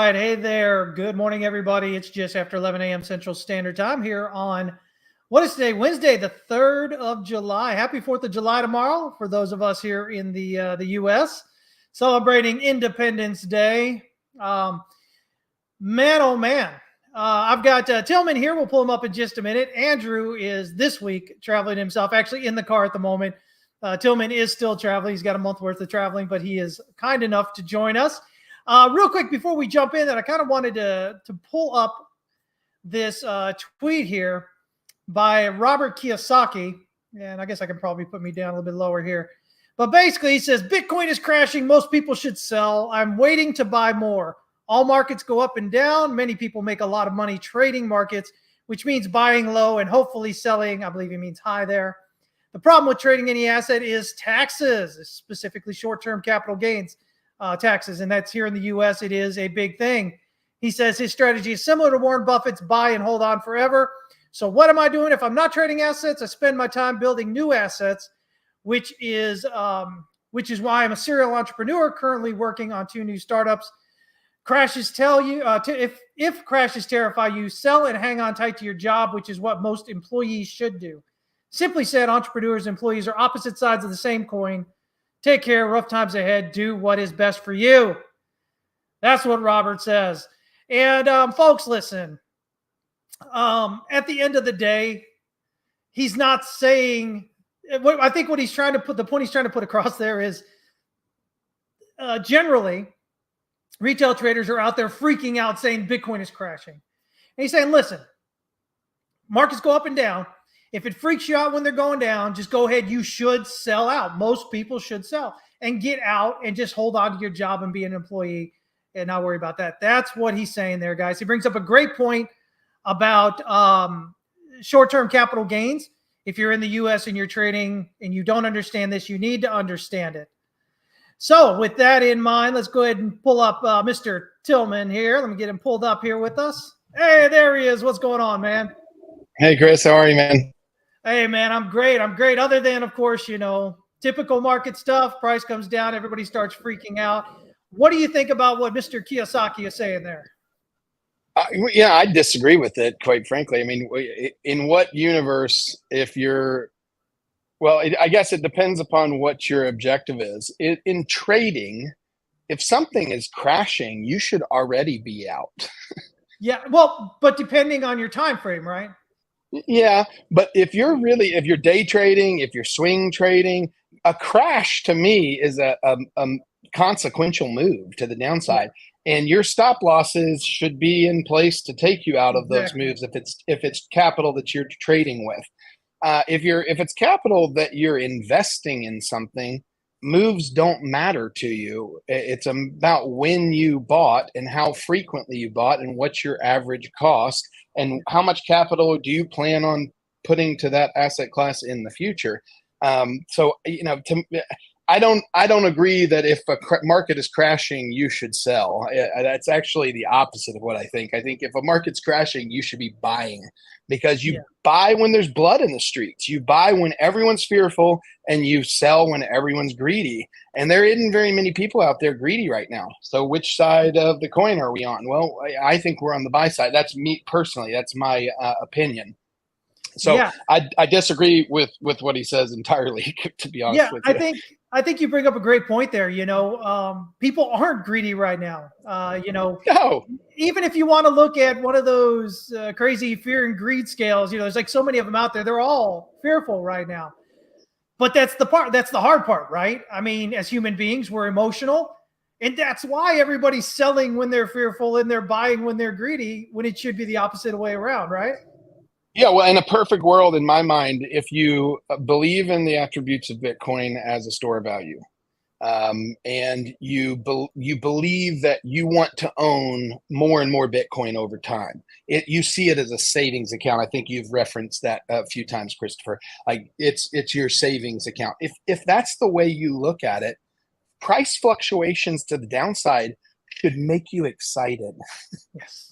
right. Hey there. Good morning, everybody. It's just after 11 a.m. Central Standard Time here on, what is today? Wednesday, the 3rd of July. Happy 4th of July tomorrow for those of us here in the U.S. celebrating Independence Day. Man, oh man. I've got Tillman here. We'll pull him up in just a minute. Andrew is this week traveling himself, actually in the car at the moment. Tillman is still traveling. He's got a month worth of traveling, but he is kind enough to join us. Real quick, before we jump in, that I kind of wanted to pull up this tweet here by Robert Kiyosaki. And I guess I can probably put me down a little bit lower here. But basically, he says, Bitcoin is crashing. Most people should sell. I'm waiting to buy more. All markets go up and down. Many people make a lot of money trading markets, which means buying low and hopefully selling. I believe he means high there. The problem with trading any asset is taxes, specifically short-term capital gains taxes. And that's here in the U.S. It is a big thing. He says his strategy is similar to Warren Buffett's buy and hold on forever. So what am I doing? If I'm not trading assets, I spend my time building new assets, which is why I'm a serial entrepreneur currently working on 2 new startups. Crashes tell you, if crashes terrify you, sell and hang on tight to your job, which is what most employees should do. Simply said, entrepreneurs and employees are opposite sides of the same coin. Take care, rough times ahead, do what is best for you. That's what Robert says. And folks, listen, at the end of the day, he's not saying, I think what he's trying to put, the point he's trying to put across there is generally, retail traders are out there freaking out saying Bitcoin is crashing. And he's saying, listen, markets go up and down. If it freaks you out when they're going down, just go ahead. You should sell out. Most people should sell and get out and just hold on to your job and be an employee and not worry about that. That's what he's saying there, guys. He brings up a great point about short-term capital gains. If you're in the U.S. and you're trading and you don't understand this, you need to understand it. So with that in mind, let's go ahead and pull up Mr. Tillman here. Let me get him pulled up here with us. Hey, there he is. What's going on, man? Hey, Chris. How are you, man? Hey, man, I'm great. I'm great. Other than, of course, typical market stuff. Price comes down. Everybody starts freaking out. What do you think about what Mr. Kiyosaki is saying there? Yeah, I disagree with it, quite frankly. I mean, in what universe, I guess it depends upon what your objective is. In trading, if something is crashing, you should already be out. Yeah, well, but depending on your time frame, right? Yeah, but if you're day trading, if you're swing trading, a crash to me is a consequential move to the downside, and your stop losses should be in place to take you out of those moves if it's capital that you're trading with. If it's capital that you're investing in something, moves don't matter to you. It's about when you bought and how frequently you bought and what's your average cost and how much capital do you plan on putting to that asset class in the future. I don't agree that if a market is crashing, you should sell. That's actually the opposite of what I think. I think if a market's crashing, you should be buying because you buy when there's blood in the streets. You buy when everyone's fearful and you sell when everyone's greedy. And there isn't very many people out there greedy right now. So which side of the coin are we on? Well, I think we're on the buy side. That's me personally. That's my opinion. So I disagree with what he says entirely, to be honest with you. I think you bring up a great point there. People aren't greedy right now. No. Even if you want to look at one of those crazy fear and greed scales, there's like so many of them out there. They're all fearful right now. But that's the hard part, right? I mean, as human beings, we're emotional. And that's why everybody's selling when they're fearful and they're buying when they're greedy, when it should be the opposite way around, right? Yeah, well, in a perfect world, in my mind, if you believe in the attributes of Bitcoin as a store of value, and you believe that you want to own more and more Bitcoin over time, you see it as a savings account. I think you've referenced that a few times, Christopher. Like it's your savings account. If that's the way you look at it, price fluctuations to the downside should make you excited. Yes.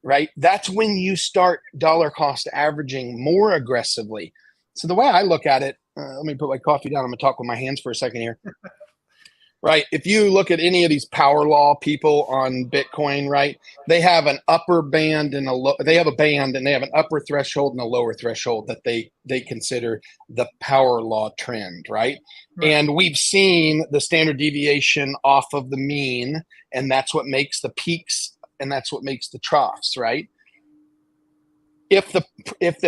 Right? That's when you start dollar cost averaging more aggressively. So the way I look at it, let me put my coffee down. I'm going to talk with my hands for a second here. right? If you look at any of these power law people on Bitcoin, right, they have an upper band and they have a band and they have an upper threshold and a lower threshold that they consider the power law trend, right? And we've seen the standard deviation off of the mean, and that's what makes the peaks and that's what makes the troughs, right? If the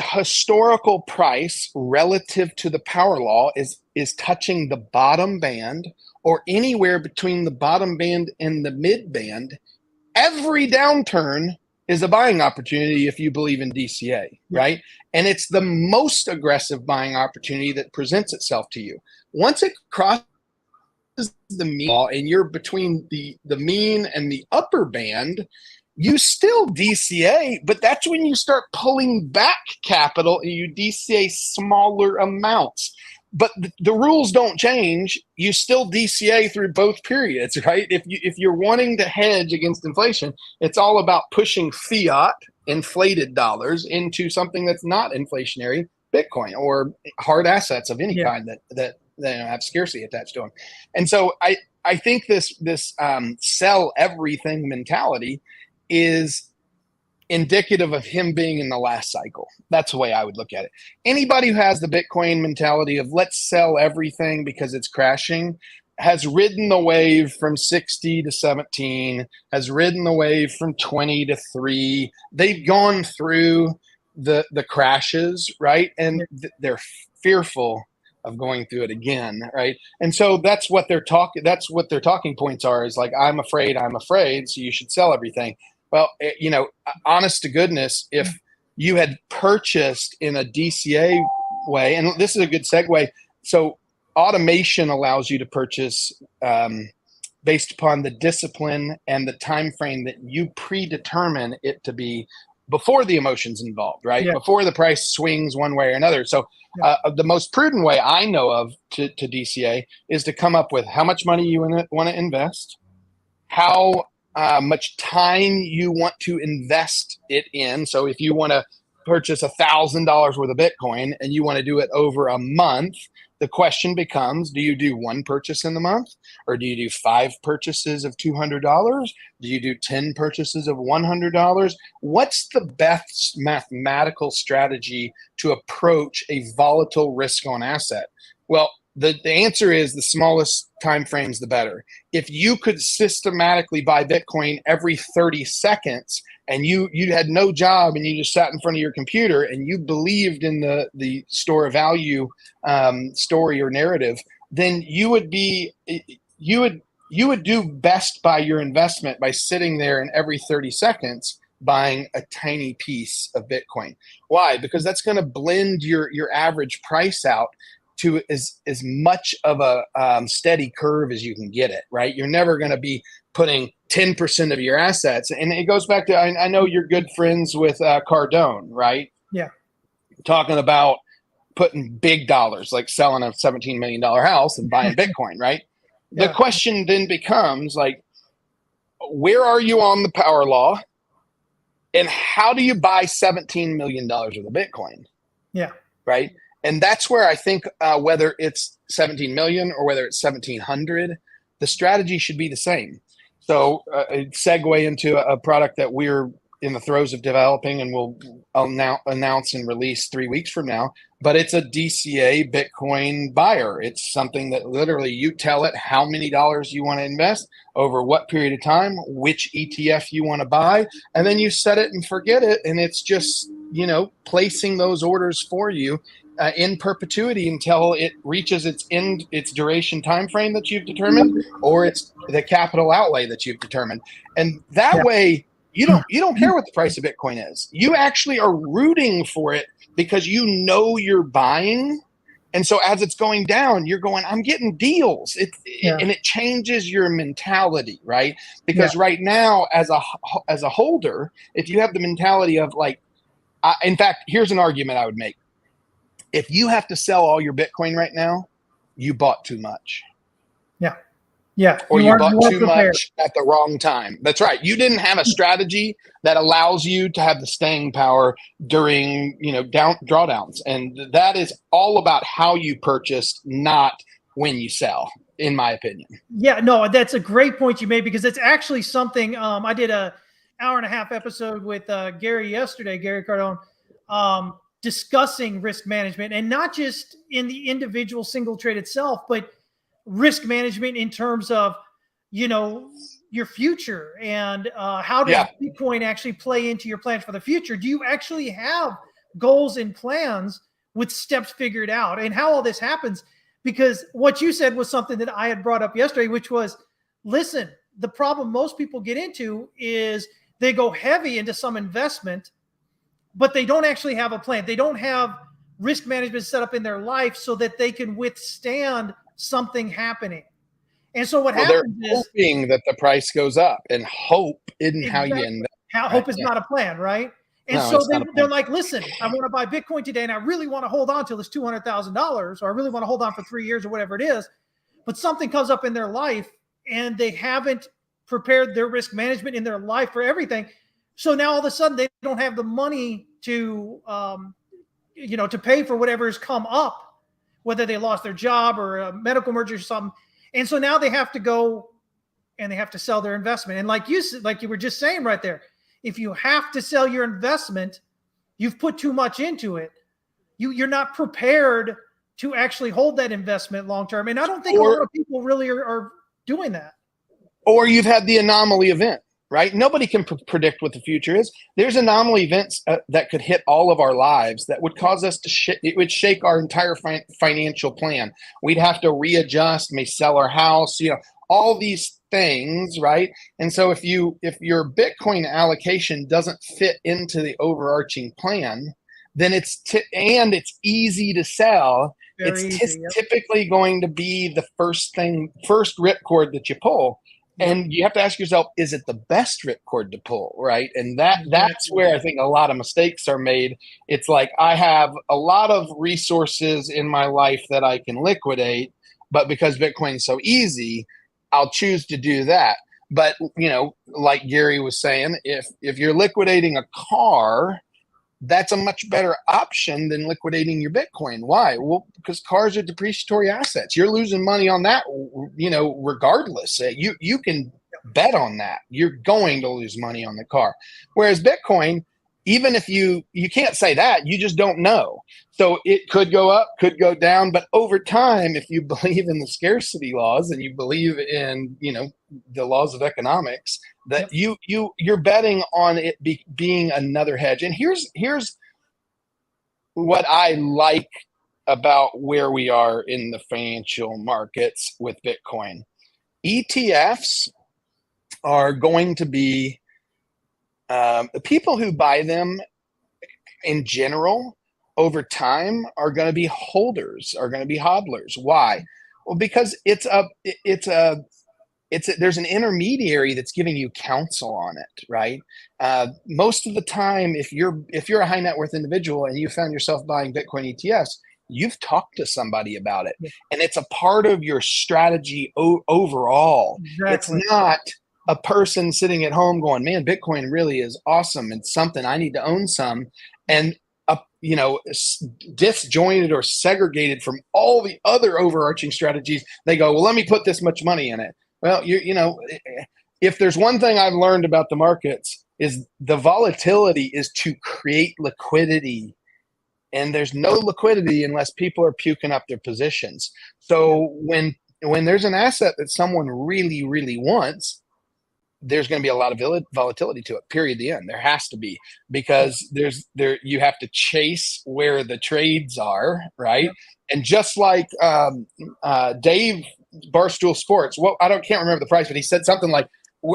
historical price relative to the power law is touching the bottom band or anywhere between the bottom band and the mid band, every downturn is a buying opportunity if you believe in DCA, right? And it's the most aggressive buying opportunity that presents itself to you. Once it crosses the mean and you're between the mean and the upper band, you still DCA, but that's when you start pulling back capital and you DCA smaller amounts. But the rules don't change. You still DCA through both periods, right? If you're wanting to hedge against inflation, it's all about pushing fiat, inflated dollars, into something that's not inflationary, Bitcoin or hard assets of any kind that have scarcity attached to them. And so I think this sell everything mentality is indicative of him being in the last cycle. That's the way I would look at it. Anybody who has the Bitcoin mentality of let's sell everything because it's crashing has ridden the wave from 60 to 17, has ridden the wave from 20 to 3. They've gone through the crashes, right? And they're fearful of going through it again, right? And so that's what their talking points are, is like, I'm afraid, so you should sell everything. Well, honest to goodness, if you had purchased in a DCA way, and this is a good segue. So automation allows you to purchase based upon the discipline and the time frame that you predetermine it to be before the emotions involved, right? Yeah. Before the price swings one way or another. So the most prudent way I know of to DCA is to come up with how much money you want to invest, how much time you want to invest it in. So if you want to purchase $1,000 worth of Bitcoin and you want to do it over a month, the question becomes, do you do one purchase in the month, or do you do 5 purchases of $200? Do you do 10 purchases of $100? What's the best mathematical strategy to approach a volatile risk on asset? Well, the answer is the smallest time frames, the better. If you could systematically buy Bitcoin every 30 seconds and you had no job and you just sat in front of your computer and you believed in the store of value story or narrative, then you would do best by your investment by sitting there and every 30 seconds buying a tiny piece of Bitcoin. Why? Because that's going to blend your average price out to as much of a steady curve as you can get it, right? You're never going to be putting 10% of your assets. And it goes back to, I know you're good friends with Cardone, right? Yeah. Talking about putting big dollars, like selling a $17 million house and buying Bitcoin, right? Yeah. The question then becomes like, where are you on the power law? And how do you buy $17 million worth of Bitcoin? Yeah. Right. And that's where I think whether it's 17 million or whether it's 1,700, the strategy should be the same. So segue into a product that we're in the throes of developing and we'll announce and release 3 weeks from now. But it's a DCA Bitcoin buyer. It's something that literally you tell it how many dollars you want to invest over what period of time, which ETF you want to buy, and then you set it and forget it. And it's just, placing those orders for you in perpetuity until it reaches its duration time frame that you've determined, or it's the capital outlay that you've determined. And that way you don't care what the price of Bitcoin is. You actually are rooting for it because you're buying. And so as it's going down, you're going, I'm getting deals. And it changes your mentality, right? Because right now, as a holder, if you have the mentality of like, in fact, here's an argument I would make. If you have to sell all your Bitcoin right now, you bought too much. Yeah. Yeah. Or you bought too much at the wrong time. That's right. You didn't have a strategy that allows you to have the staying power during, drawdowns. And that is all about how you purchased, not when you sell. in my opinion. Yeah, no, that's a great point you made, because it's actually something I did a hour-and-a-half episode with Gary yesterday, Gary Cardone, discussing risk management, and not just in the individual single trade itself, but risk management in terms of, your future, and how does Bitcoin actually play into your plans for the future? Do you actually have goals and plans with steps figured out, and how all this happens? Because what you said was something that I had brought up yesterday, which was, listen, the problem most people get into is they go heavy into some investment, but they don't actually have a plan. They don't have risk management set up in their life so that they can withstand something happening. And so what happens they're hoping that the price goes up, and hope isn't how you end up. Hope is not a plan, right? And so they're like, listen, I want to buy Bitcoin today, and I really want to hold on till it's $200,000, or I really want to hold on for 3 years or whatever it is. But something comes up in their life, and they haven't prepared their risk management in their life for everything. So now all of a sudden they don't have the money to, to pay for whatever has come up, whether they lost their job or a medical emergency or something. And so now they have to go and they have to sell their investment. And like you were just saying right there, if you have to sell your investment, you've put too much into it. You're not prepared to actually hold that investment long term. And I don't think a lot of people really are doing that. Or you've had the anomaly event, right? Nobody can predict what the future is. There's anomaly events that could hit all of our lives that would cause us to it would shake our entire financial plan. We'd have to readjust, may sell our house, all these things, right? And so if your Bitcoin allocation doesn't fit into the overarching plan, then it's easy to sell. Typically going to be the first ripcord that you pull. And you have to ask yourself, is it the best ripcord to pull, right? And that's where I think a lot of mistakes are made. It's like, I have a lot of resources in my life that I can liquidate, but because Bitcoin is so easy, I'll choose to do that. But, like Gary was saying, if you're liquidating a car, that's a much better option than liquidating your Bitcoin. Why? Well, because cars are depreciatory assets. You're losing money on that, regardless. You can bet on that. You're going to lose money on the car. Whereas Bitcoin, even if you can't say that, you just don't know. So it could go up, could go down, but over time, if you believe in the scarcity laws and you believe in, the laws of economics, that you're betting on it being another hedge. And here's what I like about where we are in the financial markets with Bitcoin. ETFs are going to be people who buy them in general over time are going to be holders, are going to be hodlers. Why? Well, because there's an intermediary that's giving you counsel on it, right? Most of the time, if you're a high net worth individual and you found yourself buying Bitcoin ETFs, you've talked to somebody about it, and it's a part of your strategy overall. Exactly. It's not a person sitting at home going, man, Bitcoin really is awesome and something I need to own some, and disjointed or segregated from all the other overarching strategies. They go, well, let me put this much money in it. Well, if there's one thing I've learned about the markets, is the volatility is to create liquidity. And there's no liquidity unless people are puking up their positions. So when there's an asset that someone really, really wants, there's going to be a lot of volatility to it, period, the end. There has to be, because you have to chase where the trades are, right? Yep. And just like Dave Barstool Sports, can't remember the price, but he said something like,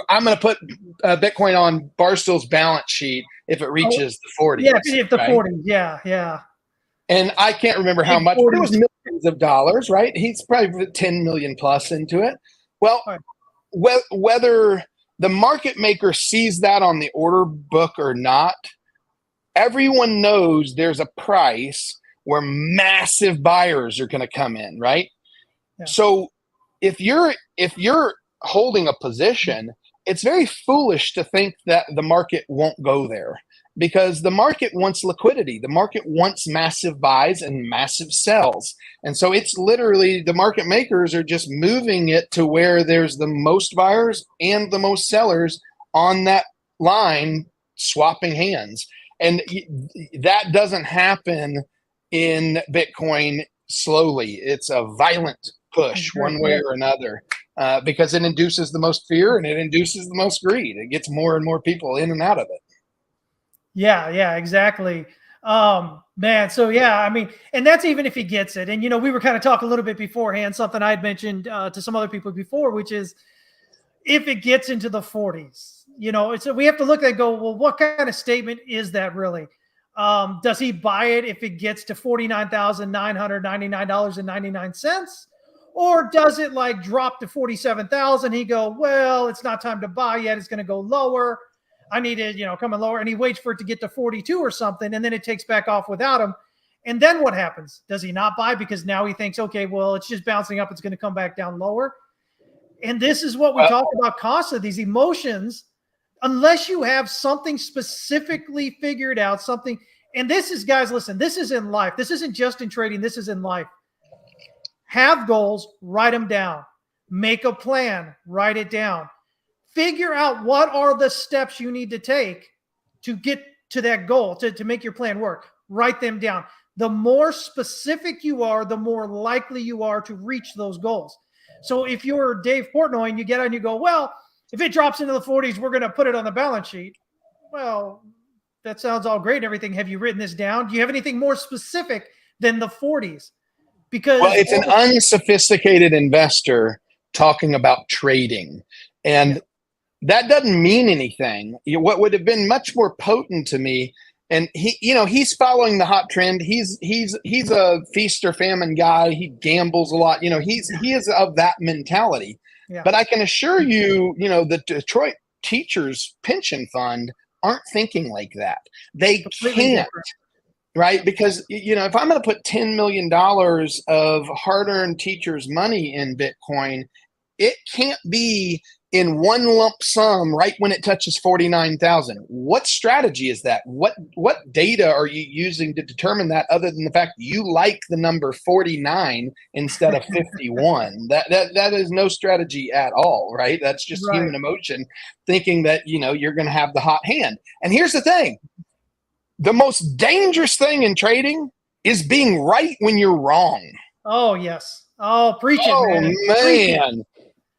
I'm going to put Bitcoin on Barstool's balance sheet if it reaches the 40s. Yeah, if the 40s, yeah. And I can't remember how much, but it was millions of dollars, right? He's probably 10 million plus into it. Well, whether the market maker sees that on the order book or not, everyone knows there's a price where massive buyers are going to come in, right? Yeah. So if you're holding a position, it's very foolish to think that the market won't go there. because the market wants liquidity. The market wants massive buys and massive sells. And so it's literally the market makers are just moving it to where there's the most buyers and the most sellers on that line swapping hands. And that doesn't happen in Bitcoin slowly. It's a violent push one way or another, because it induces the most fear and it induces the most greed. It gets more and more people in and out of it. Yeah, exactly. Man, so yeah, I mean, and that's even if he gets it. And, we were kind of talking a little bit beforehand, something I had mentioned to some other people before, which is if it gets into the 40s, so we have to look at it and go, well, what kind of statement is that really? Does he buy it if it gets to $49,999.99? Or does it like drop to 47,000? He go, well, it's not time to buy yet. It's going to go lower. I need it, coming lower. And he waits for it to get to 42 or something. And then it takes back off without him. And then what happens? Does he not buy? Because now he thinks, okay, well, it's just bouncing up. It's going to come back down lower. And this is what we talk about constantly, these emotions, unless you have something specifically figured out, something. And this is, guys, listen, this is in life. This isn't just in trading. This is in life. Have goals, write them down. Make a plan, write it down. Figure out what are the steps you need to take to get to that goal, to make your plan work. Write them down. The more specific you are, the more likely you are to reach those goals. So if you're Dave Portnoy and you get on and you go, well, if it drops into the 40s, we're going to put it on the balance sheet. Well, that sounds all great and everything. Have you written this down? Do you have anything more specific than the 40s? Because it's an unsophisticated investor talking about trading. And that doesn't mean anything. What would have been much more potent to me, and he's following the hot trend. He's a feast or famine guy. He gambles a lot. He is of that mentality. Yeah. But I can assure you, the Detroit Teachers Pension Fund aren't thinking like that. They can't. Right? Because, if I'm going to put $10 million of hard-earned teachers' money in Bitcoin, it can't be in one lump sum right when it touches 49,000. What strategy is that? What data are you using to determine that, other than the fact you like the number 49 instead of 51? That is no strategy at all, right? That's just human emotion, thinking that, you're going to have the hot hand. And here's the thing. The most dangerous thing in trading is being right when you're wrong. Oh, yes. Oh, preach it, man. Man.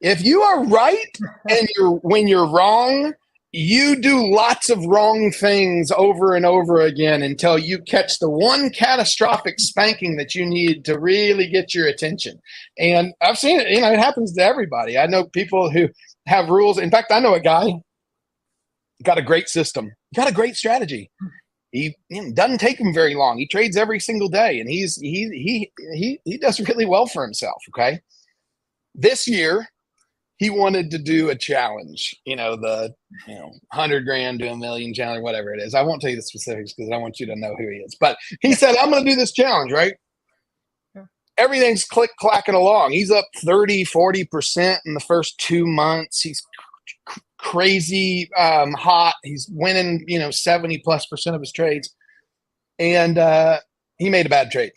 If you are right and when you're wrong, you do lots of wrong things over and over again until you catch the one catastrophic spanking that you need to really get your attention. And I've seen it, it happens to everybody. I know people who have rules. In fact, I know a guy got a great system, got a great strategy. He doesn't take him very long. He trades every single day, and he does really well for himself. Okay, this year he wanted to do a challenge. The 100 grand to $1 million challenge, whatever it is. I won't tell you the specifics because I want you to know who he is. But he said, "I'm going to do this challenge." Right? Yeah. Everything's clacking along. He's up 30-40% in the first 2 months. He's crazy hot. He's winning 70+% of his trades, and he made a bad trade,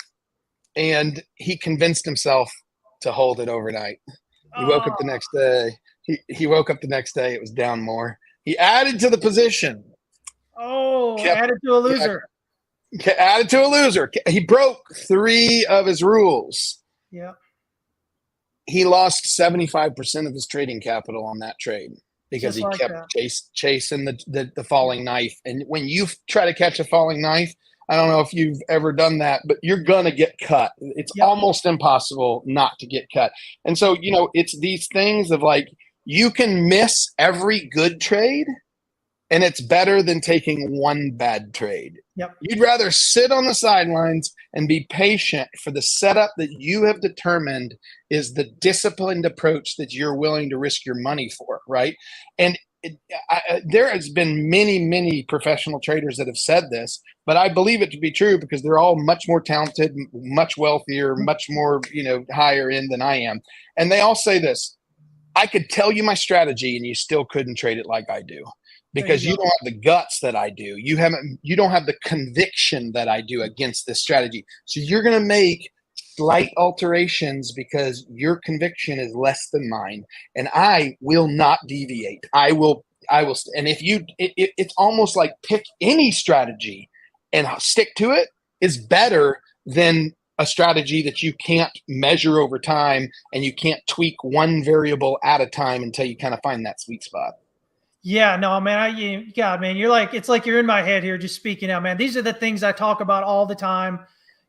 and he convinced himself to hold it overnight. He woke up the next day. He woke up the next day. It was down more. He added to the position. Added to a loser. Added to a loser. He broke 3 of his rules. Yeah. He lost 75% of his trading capital on that trade, because he kept chasing the falling knife. And when you try to catch a falling knife, I don't know if you've ever done that, but you're going to get cut. It's almost impossible not to get cut. And so, it's these things of like, you can miss every good trade, and it's better than taking one bad trade. Yep. You'd rather sit on the sidelines and be patient for the setup that you have determined is the disciplined approach that you're willing to risk your money for, right? And there has been many professional traders that have said this, but I believe it to be true because they're all much more talented, much wealthier, much more, higher end than I am. And they all say this: I could tell you my strategy and you still couldn't trade it like I do. There because you you go. don't have the guts that I do. You don't have the conviction that I do against this strategy. So you're going to make slight alterations because your conviction is less than mine, and I will not deviate. I will, and if it's almost like pick any strategy and stick to it is better than a strategy that you can't measure over time and you can't tweak one variable at a time until you kind of find that sweet spot. Yeah, no, man. God, man, it's like you're in my head here just speaking out, man. These are the things I talk about all the time.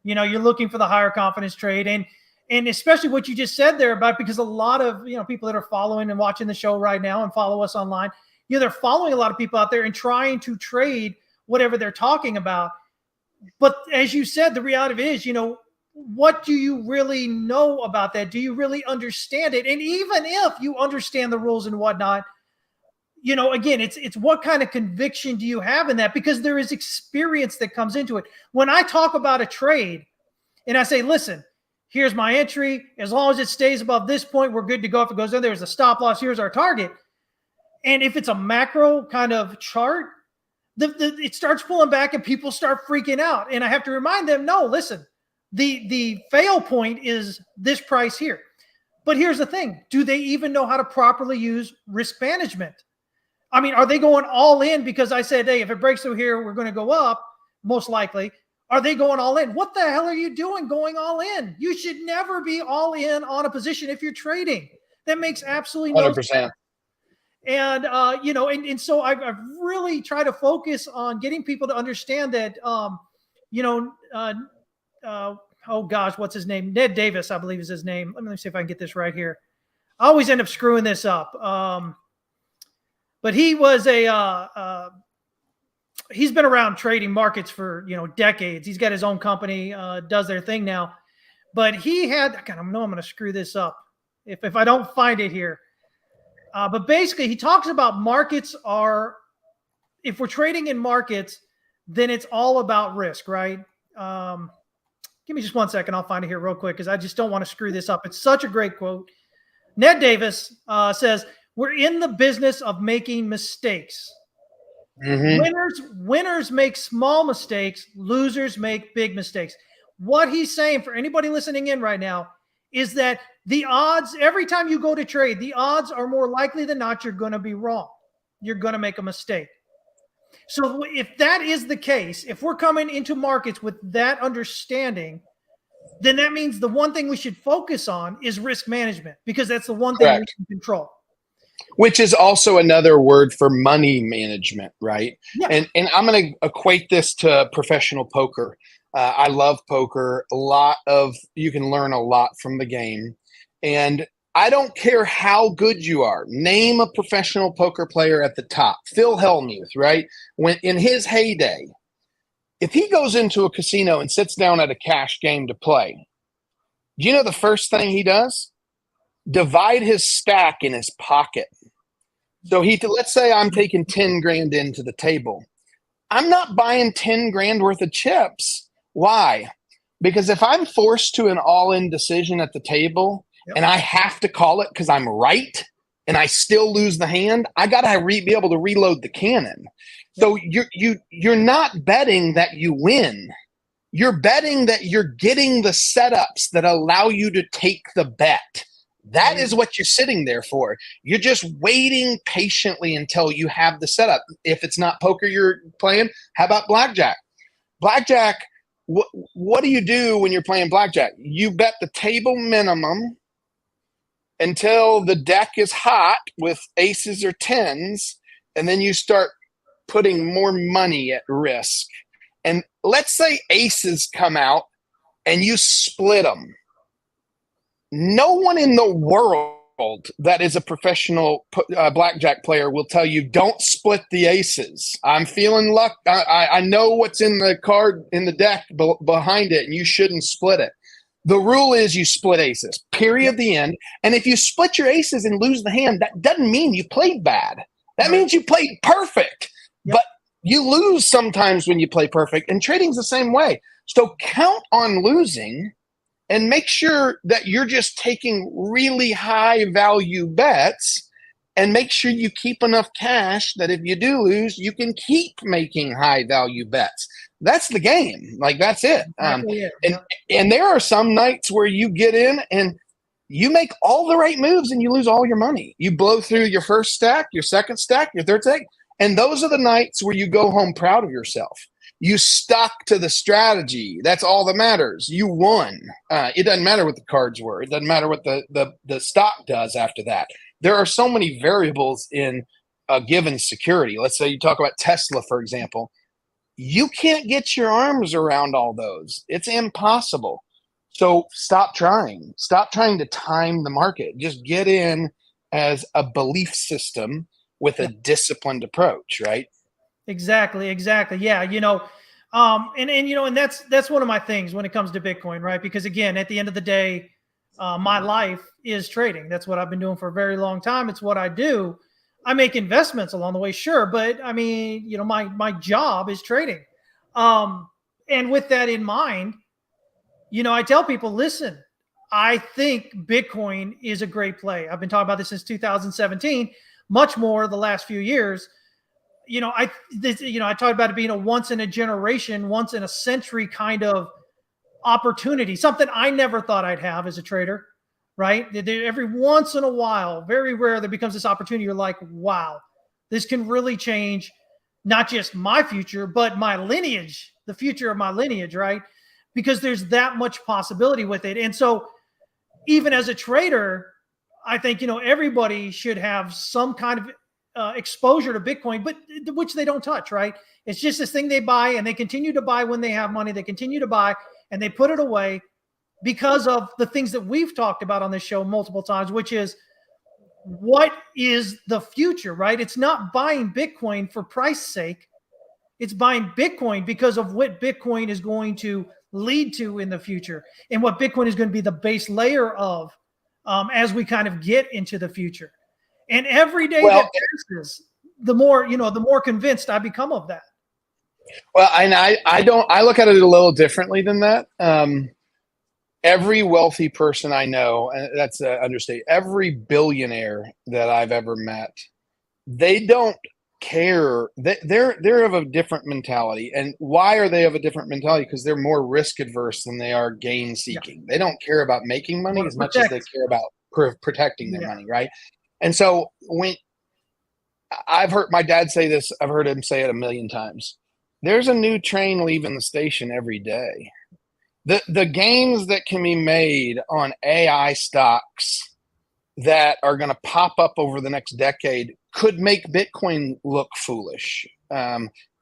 You're looking for the higher confidence trade, and especially what you just said there about, because a lot of, people that are following and watching the show right now and follow us online, they're following a lot of people out there and trying to trade whatever they're talking about. But as you said, the reality is, what do you really know about that? Do you really understand it? And even if you understand the rules and whatnot, again, it's what kind of conviction do you have in that? Because there is experience that comes into it. When I talk about a trade and I say, listen, here's my entry. As long as it stays above this point, we're good to go. If it goes in, there's a stop loss. Here's our target. And if it's a macro kind of chart, it starts pulling back and people start freaking out. And I have to remind them, no, listen, the fail point is this price here. But here's the thing. Do they even know how to properly use risk management? I mean, are they going all in because I said, hey, if it breaks through here, we're going to go up, most likely. Are they going all in? What the hell are you doing going all in? You should never be all in on a position if you're trading. That makes absolutely no 100%. sense. And, and so I've really tried to focus on getting people to understand that, oh gosh, what's his name? Ned Davis, I believe is his name. Let me see if I can get this right here. I always end up screwing this up. But he was he's been around trading markets for, decades. He's got his own company, does their thing now. But he had, God, I know I'm going to screw this up if I don't find it here. But basically, he talks about markets if we're trading in markets, then it's all about risk, right? Give me just 1 second. I'll find it here real quick because I just don't want to screw this up. It's such a great quote. Ned Davis says, we're in the business of making mistakes. Mm-hmm. Winners make small mistakes. Losers make big mistakes. What he's saying for anybody listening in right now is that the odds, every time you go to trade, the odds are more likely than not you're going to be wrong. You're going to make a mistake. So if that is the case, if we're coming into markets with that understanding, then that means the one thing we should focus on is risk management, because that's the one thing we can control. Which is also another word for money management, right? Yeah. And I'm going to equate this to professional poker. I love poker. You can learn a lot from the game. And I don't care how good you are. Name a professional poker player at the top. Phil Hellmuth, right? When in his heyday, if he goes into a casino and sits down at a cash game to play, you know the first thing he does? Divide his stack in his pocket. So let's say I'm taking 10 grand into the table. I'm not buying 10 grand worth of chips. Why? Because if I'm forced to an all-in decision at the table, and I have to call it because I'm right and I still lose the hand, I got to be able to reload the cannon. So you're not betting that you win. You're betting that you're getting the setups that allow you to take the bet. That is what you're sitting there for. You're just waiting patiently until you have the setup. If it's not poker you're playing, how about blackjack? Blackjack, what do you do when you're playing blackjack? You bet the table minimum until the deck is hot with aces or tens, and then you start putting more money at risk. And let's say aces come out and you split them. No one in the world that is a professional blackjack player will tell you, don't split the aces. I'm feeling luck. I know what's in the card in the deck behind it, and you shouldn't split it. The rule is you split aces, period, the end. And if you split your aces and lose the hand, that doesn't mean you played bad. That means you played perfect. But you lose sometimes when you play perfect, and trading's the same way. So count on losing and make sure that you're just taking really high value bets and make sure you keep enough cash that if you do lose, you can keep making high value bets. That's the game. Like, that's it. Exactly it. And, and there are some nights where you get in and you make all the right moves and you lose all your money. You blow through your first stack, your second stack, your third stack. And those are the nights where you go home proud of yourself. You stuck to the strategy. That's all that matters. You won. It doesn't matter what the cards were. It doesn't matter what the stock does after that. There are so many variables in a given security. Let's say you talk about Tesla, for example. You can't get your arms around all those. It's impossible. So stop trying. Stop trying to time the market. Just get in as a belief system with a disciplined approach, right? Exactly. Yeah. And that's one of my things when it comes to Bitcoin, right? Because again, at the end of the day, my life is trading. That's what I've been doing for a very long time. It's what I do. I make investments along the way, sure, but I mean, my job is trading. And with that in mind, I tell people, listen, I think Bitcoin is a great play. I've been talking about this since 2017, much more the last few years. I talked about it being a once in a generation, once in a century kind of opportunity, something I never thought I'd have as a trader, right? Every once in a while, very rare, there becomes this opportunity. You're like, wow, this can really change not just my future, but my lineage, the future of my lineage, right? Because there's that much possibility with it. And so even as a trader, I think, everybody should have some kind of exposure to Bitcoin, but which they don't touch, right? It's just this thing they buy and they continue to buy when they have money. They continue to buy and they put it away because of the things that we've talked about on this show multiple times, which is what is the future, right? It's not buying Bitcoin for price sake. It's buying Bitcoin because of what Bitcoin is going to lead to in the future and what Bitcoin is going to be the base layer of as we kind of get into the future. And every day that passes, the more convinced I become of that. Well, and I look at it a little differently than that. Every wealthy person I know, and that's understated, every billionaire that I've ever met, they don't care. They're of a different mentality. And why are they of a different mentality? Because they're more risk adverse than they are gain seeking. They don't care about making money as much as they care about protecting their money, right? And so when I've heard my dad say this, I've heard him say it a million times. There's a new train leaving the station every day. The gains that can be made on AI stocks that are going to pop up over the next decade could make Bitcoin look foolish.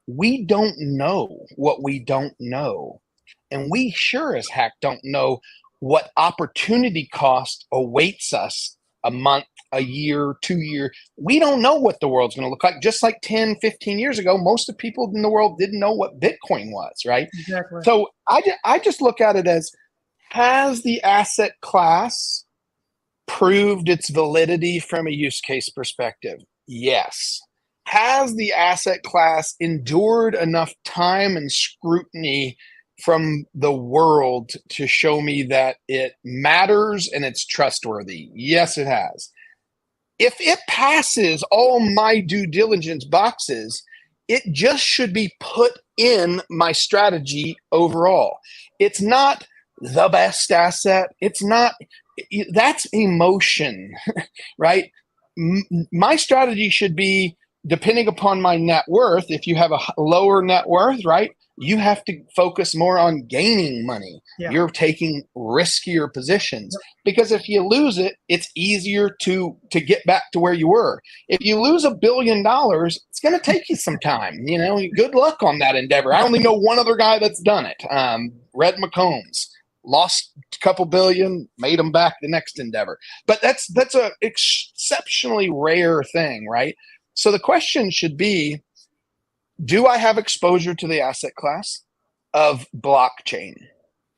We don't know what we don't know. And we sure as heck don't know what opportunity cost awaits us a month, a year, 2 years. We don't know what the world's going to look like. Just like 10, 15 years ago, most of the people in the world didn't know what Bitcoin was, right? Exactly. So I just look at it as, has the asset class proved its validity from a use case perspective? Yes. Has the asset class endured enough time and scrutiny from the world to show me that it matters and it's trustworthy? Yes, it has. If it passes all my due diligence boxes, it just should be put in my strategy overall. It's not the best asset. It's not, that's emotion, right? My strategy should be depending upon my net worth. If you have a lower net worth, right, you have to focus more on gaining money. You're taking riskier positions because if you lose it, it's easier to get back to where you were. If you lose $1 billion, it's going to take you some time. Good luck on that endeavor. I only know one other guy that's done it. Red McCombs lost a couple billion, made them back the next endeavor. But that's a exceptionally rare thing, right? So the question should be, do I have exposure to the asset class of blockchain?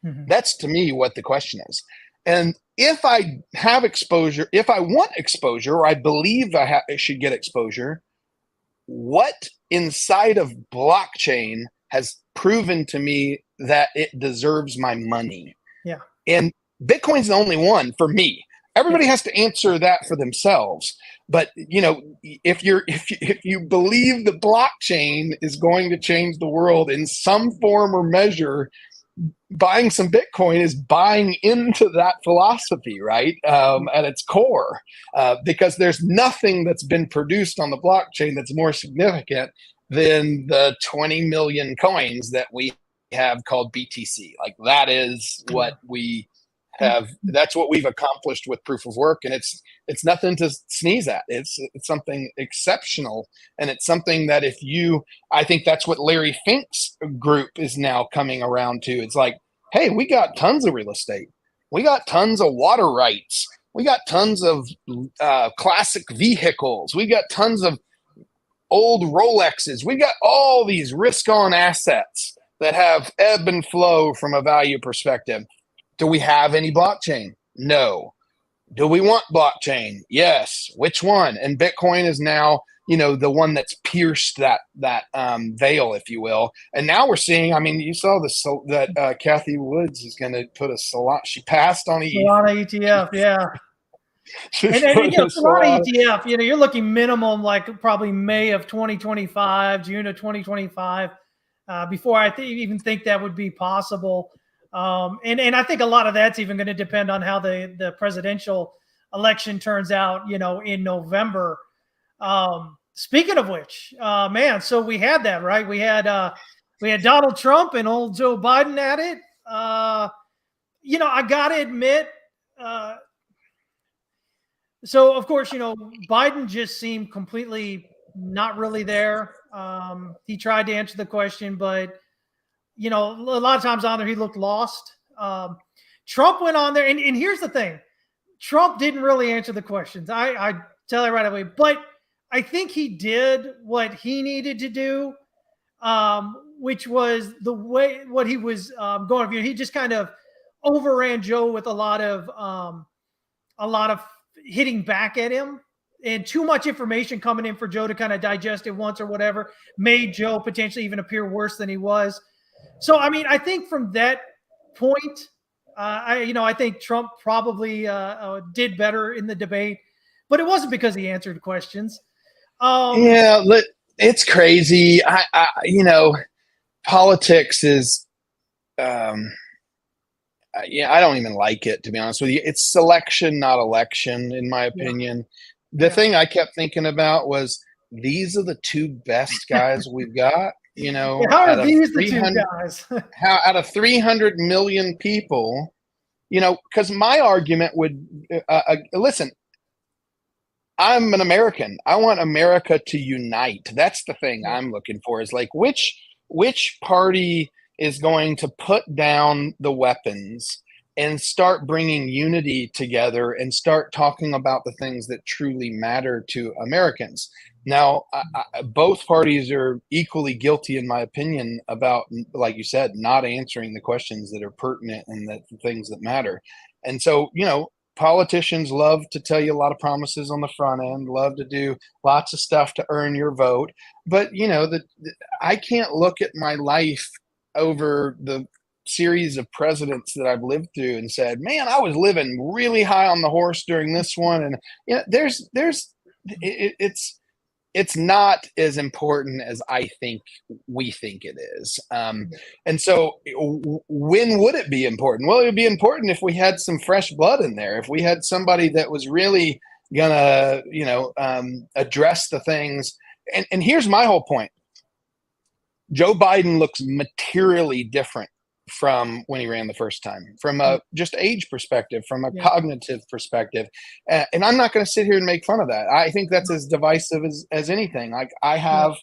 Mm-hmm. That's to me what the question is. And if I have exposure, if I want exposure, or I believe I should get exposure, what inside of blockchain has proven to me that it deserves my money? Yeah. And Bitcoin's the only one for me. Everybody has to answer that for themselves. But if you believe the blockchain is going to change the world in some form or measure, buying some Bitcoin is buying into that philosophy, right? At its core, because there's nothing that's been produced on the blockchain that's more significant than the 20 million coins that we have called BTC. Like that is what we have. That's what we've accomplished with proof of work, and it's nothing to sneeze at. It's something exceptional, and it's something that I think that's what Larry Fink's group is now coming around to. It's like, hey, we got tons of real estate, we got tons of water rights, we got tons of classic vehicles, we got tons of old Rolexes, we got all these risk-on assets that have ebb and flow from a value perspective. Do we have any blockchain? No. Do we want blockchain? Yes. Which one? And Bitcoin is now, the one that's pierced that veil, if you will. And now we're seeing, I mean, you saw that Kathy Woods is going to put she passed on Solana ETF, yeah. And Solana ETF, you're looking minimum like probably May of 2025, June of 2025, before I even think that would be possible. And I think a lot of that's even going to depend on how the presidential election turns out, in November. Speaking of which, man, so we had that, right? We had Donald Trump and old Joe Biden at it. I got to admit, so of course, Biden just seemed completely not really there. He tried to answer the question, but a lot of times on there, he looked lost. Trump went on there. And here's the thing. Trump didn't really answer the questions. I tell you right away, but I think he did what he needed to do, which was what he was going for. He just kind of overran Joe with a lot of hitting back at him, and too much information coming in for Joe to kind of digest it once or whatever made Joe potentially even appear worse than he was. So, I mean, I think from that point, I think Trump probably did better in the debate, but it wasn't because he answered questions. It's crazy. Politics is, I don't even like it, to be honest with you. It's selection, not election, in my opinion. The thing I kept thinking about was these are the two best guys we've got. How are these the two guys? How out of 300 million people, because my argument would listen. I'm an American. I want America to unite. That's the thing I'm looking for. Is like which party is going to put down the weapons and start bringing unity together and start talking about the things that truly matter to Americans. Now, both parties are equally guilty, in my opinion, about, like you said, not answering the questions that are pertinent and the things that matter. And so, politicians love to tell you a lot of promises on the front end, love to do lots of stuff to earn your vote. But, I can't look at my life over the series of presidents that I've lived through and said, man, I was living really high on the horse during this one. And it's not as important as we think it is. And so when would it be important? Well, it would be important if we had some fresh blood in there, if we had somebody that was really gonna, address the things. And here's my whole point. Joe Biden looks materially different from when he ran the first time, from a just age perspective, from a cognitive perspective. And I'm not going to sit here and make fun of that. I think that's as divisive as anything. Like I have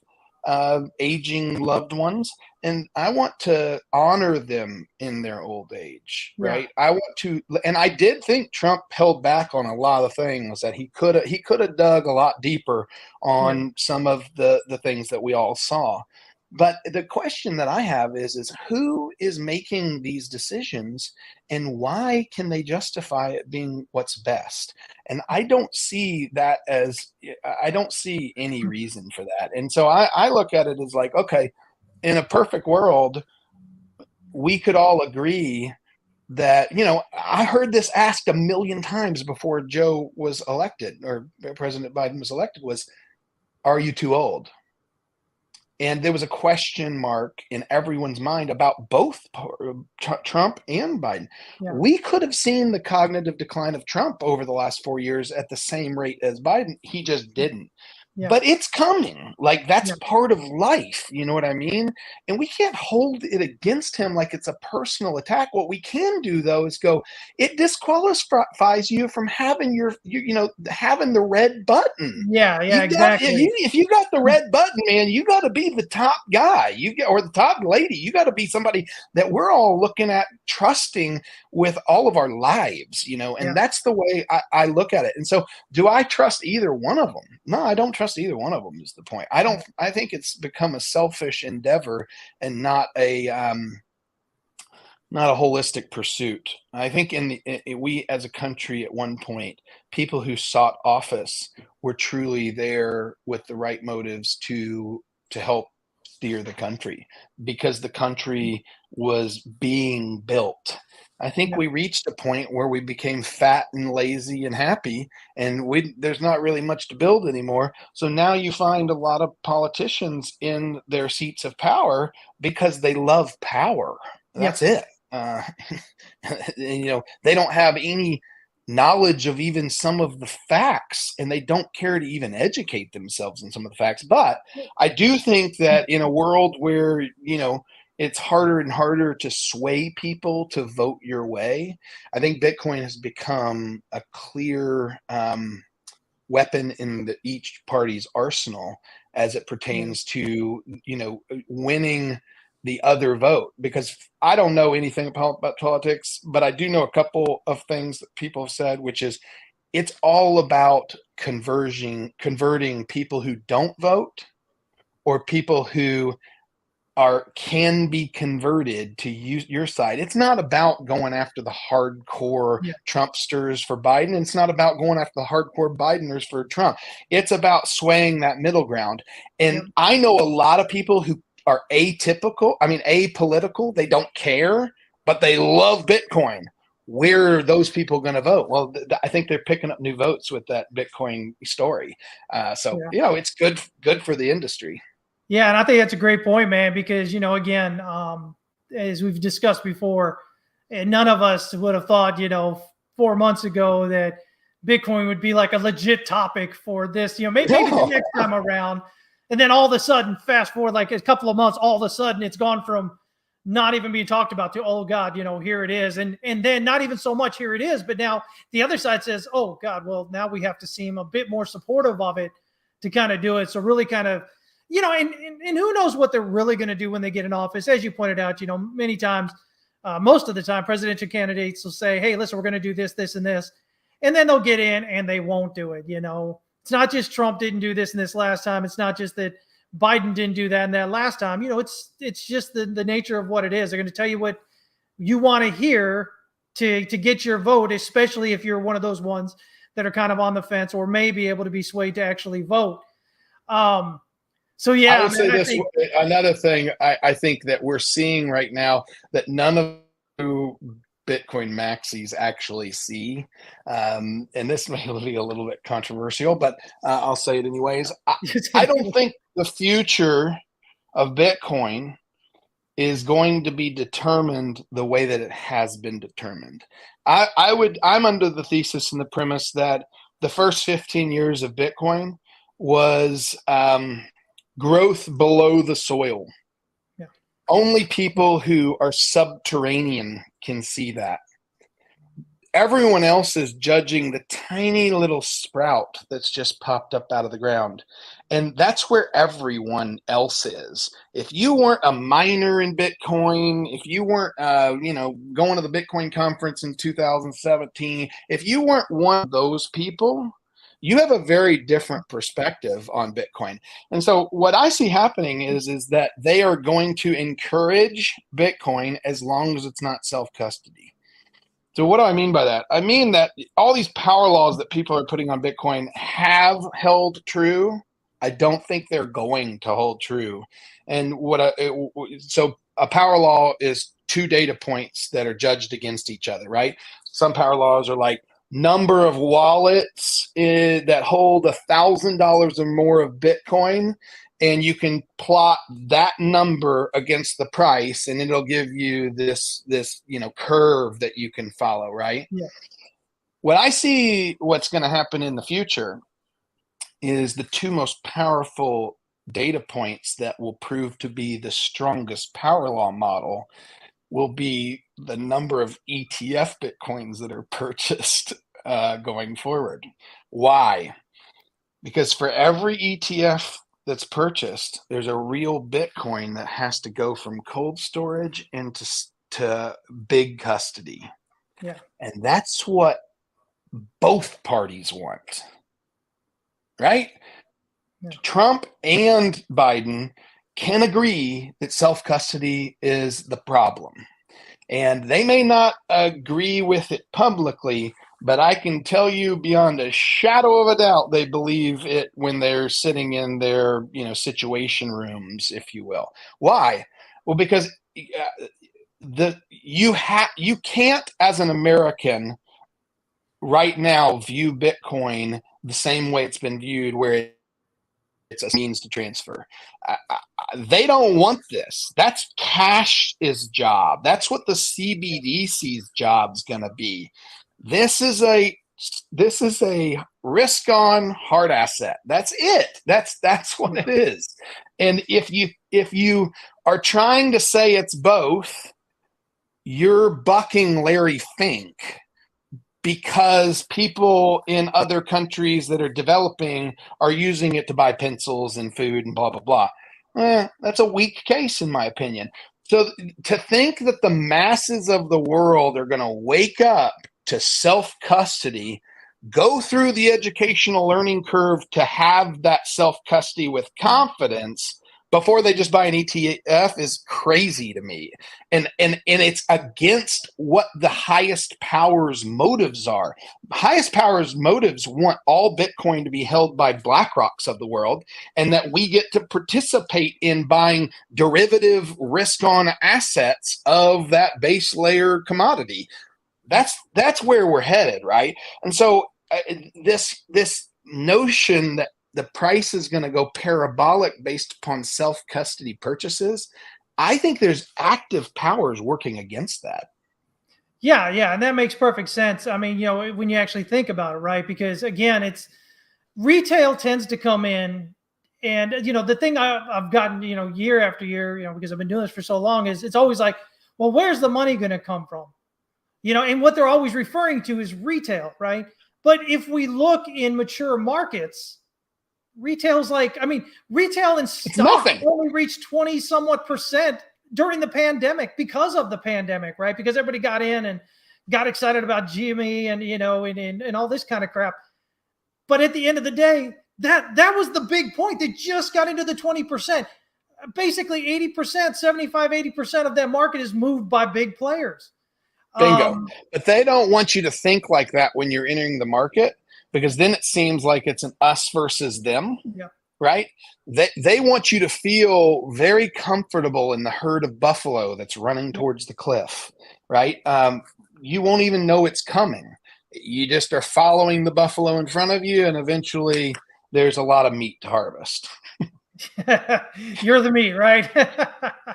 aging loved ones, and I want to honor them in their old age, right? I want to, and I did think Trump held back on a lot of things that he could have dug a lot deeper on some of the things that we all saw. But the question that I have is who is making these decisions, and why can they justify it being what's best? And I don't see any reason for that. And so I look at it as like, okay, in a perfect world, we could all agree that, I heard this asked a million times before Joe was elected, or President Biden was elected, was, are you too old? And there was a question mark in everyone's mind about both Trump and Biden. Yeah. We could have seen the cognitive decline of Trump over the last 4 years at the same rate as Biden. He just didn't. Yeah. But it's coming. Like, that's Yeah. part of life. You know what I mean? And we can't hold it against him like it's a personal attack. What we can do, though, is go, it disqualifies you from having having the red button. Yeah, exactly. If you got the red button, man, you got to be the top guy. Or the top lady. You got to be somebody that we're all looking at, trusting with all of our lives, and that's the way I look at it. And so, do I trust either one of them? No, I don't trust either one of them, is the point. I think it's become a selfish endeavor and not a holistic pursuit. I think we as a country at one point, people who sought office were truly there with the right motives to help steer the country, because the country was being built. I think we reached a point where we became fat and lazy and happy, and there's not really much to build anymore. So now you find a lot of politicians in their seats of power because they love power. That's it. They don't have any knowledge of even some of the facts, and they don't care to even educate themselves in some of the facts. But I do think that in a world where, it's harder and harder to sway people to vote your way, I think Bitcoin has become a clear weapon in each party's arsenal as it pertains to, winning the other vote. Because I don't know anything about politics, but I do know a couple of things that people have said, which is it's all about converting people who don't vote, or people who can be converted to your side. It's not about going after the hardcore Trumpsters for Biden. It's not about going after the hardcore Bideners for Trump. It's about swaying that middle ground. And I know a lot of people who are apolitical. They don't care, but they love Bitcoin. Where are those people going to vote? Well, I think they're picking up new votes with that Bitcoin story. It's good for the industry. Yeah, and I think that's a great point, man, because, again, as we've discussed before, and none of us would have thought, 4 months ago that Bitcoin would be like a legit topic for this, maybe the next time around. And then all of a sudden, fast forward like a couple of months, all of a sudden it's gone from not even being talked about to, oh God, here it is. And then not even so much here it is, but now the other side says, oh God, well, now we have to seem a bit more supportive of it to kind of do it. So really kind of, and who knows what they're really going to do when they get in office. As you pointed out, many times, most of the time, presidential candidates will say, hey, listen, we're going to do this, this, and this. And then they'll get in and they won't do it. It's not just Trump didn't do this and this last time. It's not just that Biden didn't do that and that last time. It's just the nature of what it is. They're going to tell you what you want to hear to get your vote, especially if you're one of those ones that are kind of on the fence or may be able to be swayed to actually vote. So yeah, I would say this. Another thing I think that we're seeing right now that none of Bitcoin maxis actually see, and this may be a little bit controversial, but I'll say it anyways. I don't think the future of Bitcoin is going to be determined the way that it has been determined. I'm under the thesis and the premise that the first 15 years of Bitcoin was growth below the soil. Yeah. Only people who are subterranean can see that. Everyone else is judging the tiny little sprout that's just popped up out of the ground. And that's where everyone else is. If you weren't a miner in Bitcoin, if you weren't, going to the Bitcoin conference in 2017, if you weren't one of those people, you have a very different perspective on Bitcoin. And so what I see happening is that they are going to encourage Bitcoin as long as it's not self-custody. So what do I mean by that? I mean that all these power laws that people are putting on Bitcoin have held true. I don't think they're going to hold true. And so a power law is two data points that are judged against each other, right? Some power laws are like number of wallets that hold $1,000 or more of Bitcoin, and you can plot that number against the price, and it'll give you this curve that you can follow, right? Yeah. What I see what's going to happen in the future is the two most powerful data points that will prove to be the strongest power law model will be the number of ETF Bitcoins that are purchased going forward. Why? Because for every ETF that's purchased, there's a real Bitcoin that has to go from cold storage into to big custody. Yeah. And that's what both parties want, right? Yeah. Trump and Biden can agree that self-custody is the problem. And they may not agree with it publicly, but I can tell you beyond a shadow of a doubt, they believe it when they're sitting in their, situation rooms, if you will. Why? Well, because you can't, as an American right now, view Bitcoin the same way it's been viewed, where it's a means to transfer. They don't want this. That's Cash's job. That's what the CBDC's job's going to be. This is a risk on hard asset. That's it. That's what it is. And if you are trying to say it's both, you're bucking Larry Fink, because people in other countries that are developing are using it to buy pencils and food and blah, blah, blah. That's a weak case, in my opinion. So to think that the masses of the world are going to wake up to self-custody, go through the educational learning curve to have that self-custody with confidence before they just buy an ETF is crazy to me. And it's against what the highest powers motives are. Highest powers motives want all Bitcoin to be held by BlackRocks of the world, and that we get to participate in buying derivative risk on assets of that base layer commodity. That's where we're headed, right? And so this notion that the price is going to go parabolic based upon self-custody purchases, I think there's active powers working against that. Yeah, and that makes perfect sense. I mean, when you actually think about it, right? Because again, it's retail tends to come in, and the thing I've gotten, year after year, because I've been doing this for so long, is it's always like, well, where's the money going to come from? And what they're always referring to is retail, right? But if we look in mature markets, retail's retail and stock only reached 20 somewhat percent during the pandemic because of the pandemic, right? Because everybody got in and got excited about GME and all this kind of crap. But at the end of the day, that was the big point. They just got into the 20%. Basically 80%, 75, 80% of that market is moved by big players. Bingo. But they don't want you to think like that when you're entering the market, because then it seems like it's an us versus them, right? They want you to feel very comfortable in the herd of buffalo that's running towards the cliff, right? You won't even know it's coming. You just are following the buffalo in front of you, and eventually there's a lot of meat to harvest. You're the meat, right?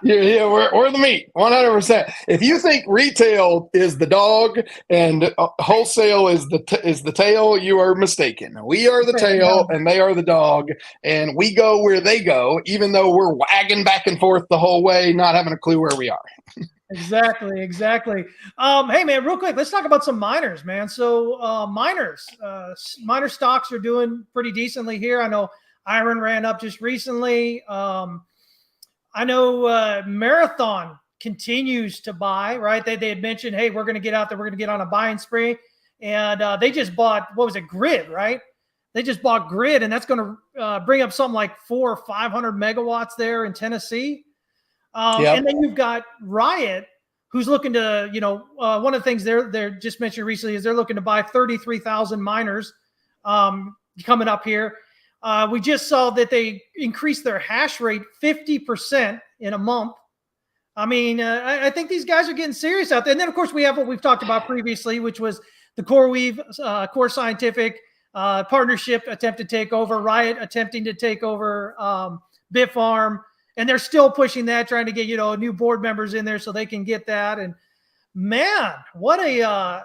Yeah, we're the meat, 100%. If you think retail is the dog and wholesale is the tail, you are mistaken. We are the tail and they are the dog, and we go where they go, even though we're wagging back and forth the whole way, not having a clue where we are. Exactly. Hey man, real quick, let's talk about some miners, man. So miner stocks are doing pretty decently here. I know Iron ran up just recently. I know Marathon continues to buy, right? They had mentioned, hey, we're going to get out there. We're going to get on a buying spree. And they just bought, what was it, Grid, right? They just bought Grid, and that's going to bring up something like 400 or 500 megawatts there in Tennessee. And then you've got Riot, who's looking to, one of the things they're just mentioned recently is they're looking to buy 33,000 miners coming up here. We just saw that they increased their hash rate 50% in a month. I mean, I think these guys are getting serious out there. And then, of course, we have what we've talked about previously, which was the CoreWeave, Core Scientific partnership attempt to take over, Riot attempting to take over Bitfarm. And they're still pushing that, trying to get, new board members in there so they can get that. And man, what a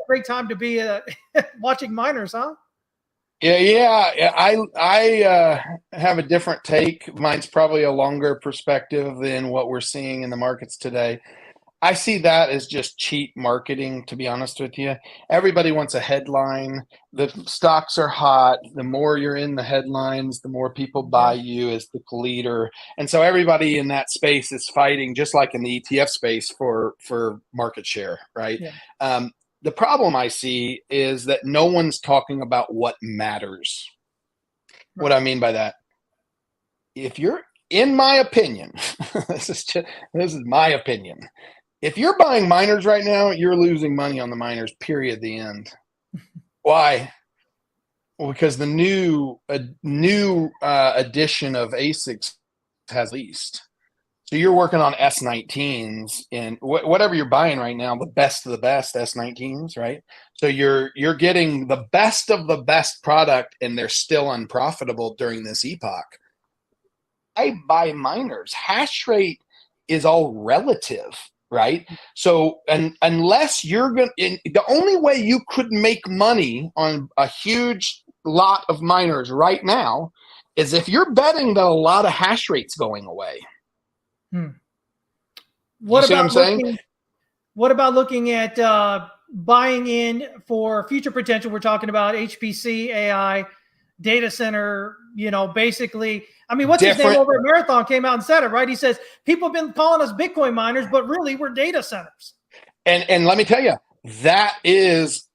great time to be watching miners, huh? Yeah. I have a different take. Mine's probably a longer perspective than what we're seeing in the markets today. I see that as just cheap marketing, to be honest with you. Everybody wants a headline. The stocks are hot. The more you're in the headlines, the more people buy you as the leader. And so everybody in that space is fighting, just like in the ETF space, for market share, right? Yeah. The problem I see is that no one's talking about what matters. Right. What I mean by that, if you're, in my opinion, this is my opinion. If you're buying miners right now, you're losing money on the miners, period, the end. Why? Well, because the new edition of ASICs has leased. So you're working on S19s and whatever you're buying right now, the best of the best S19s, right? So you're getting the best of the best product, and they're still unprofitable during this epoch. I buy miners. Hash rate is all relative. Right. So, and unless you're the only way you could make money on a huge lot of miners right now is if you're betting that a lot of hash rate's going away. What about looking at buying in for future potential? We're talking about HPC, AI, data center, basically. I mean, what's his name over at Marathon came out and said it, right? He says, people have been calling us Bitcoin miners, but really we're data centers. And let me tell you, that is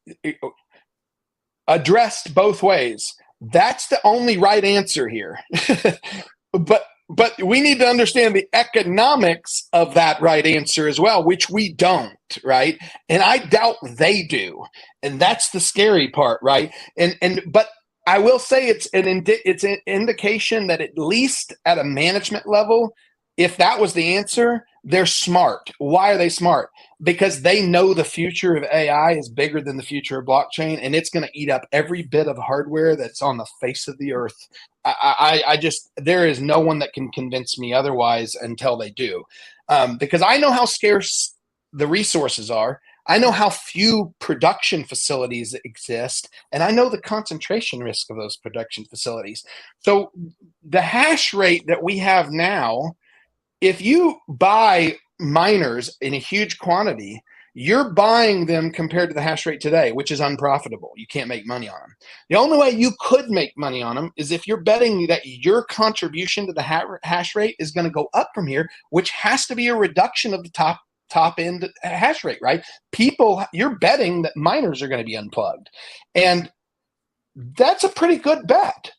addressed both ways. That's the only right answer here. But we need to understand the economics of that right answer as well, which we don't, right? And I doubt they do. And that's the scary part, right? But I will say it's an indication that at least at a management level, if that was the answer, they're smart. Why are they smart? Because they know the future of AI is bigger than the future of blockchain, and it's going to eat up every bit of hardware that's on the face of the earth. There is no one that can convince me otherwise until they do. Because I know how scarce the resources are. I know how few production facilities exist, and I know the concentration risk of those production facilities. So the hash rate that we have now, if you buy miners in a huge quantity, you're buying them compared to the hash rate today, which is unprofitable. You can't make money on them. The only way you could make money on them is if you're betting that your contribution to the hash rate is going to go up from here, which has to be a reduction of the top end hash rate, right? You're betting that miners are going to be unplugged. And that's a pretty good bet.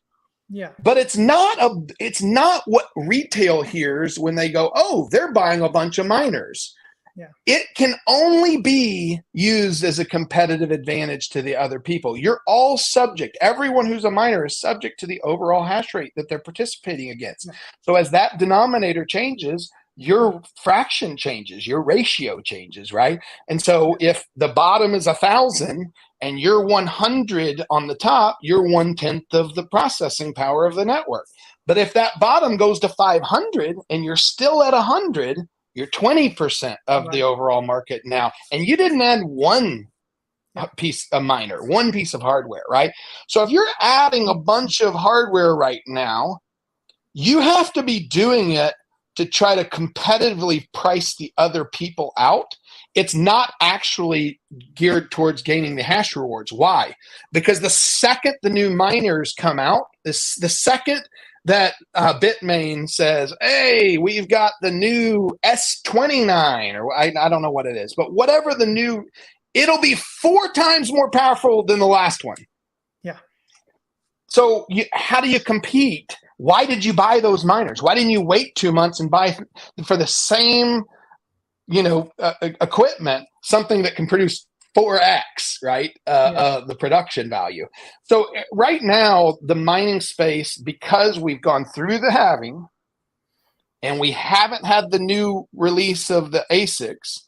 Yeah. But it's not what retail hears when they go, oh, they're buying a bunch of miners. Yeah. It can only be used as a competitive advantage to the other people. You're all subject. Everyone who's a miner is subject to the overall hash rate that they're participating against. Yeah. So as that denominator changes, your fraction changes, your ratio changes, right? And so if the bottom is 1,000 and you're 100 on the top, you're 1/10 of the processing power of the network. But if that bottom goes to 500 and you're still at 100, you're 20% of the overall market now. And you didn't add one piece of miner, one piece of hardware, right? So if you're adding a bunch of hardware right now, you have to be doing it to try to competitively price the other people out. It's not actually geared towards gaining the hash rewards. Why? Because the second the new miners come out, the second that Bitmain says, hey, we've got the new S29, or I don't know what it is, but whatever the new, it'll be 4 times more powerful than the last one. Yeah. So how do you compete? Why did you buy those miners? Why didn't you wait 2 months and buy for the same, equipment, something that can produce 4x, right? The production value. So right now, the mining space, because we've gone through the halving, and we haven't had the new release of the ASICs,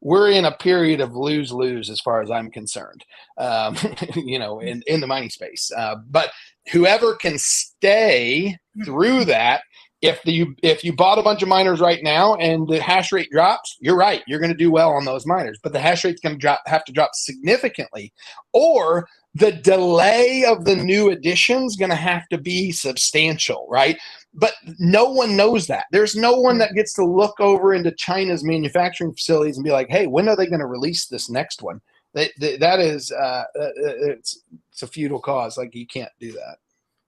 we're in a period of lose-lose as far as I'm concerned, in the mining space. But whoever can stay through that, if you bought a bunch of miners right now and the hash rate drops, you're right, you're going to do well on those miners. But the hash rate's going to have to drop significantly, or the delay of the new additions going to have to be substantial, right? But no one knows that. There's no one that gets to look over into China's manufacturing facilities and be like, hey, when are they going to release this next one? That is it's a futile cause. Like, you can't do that.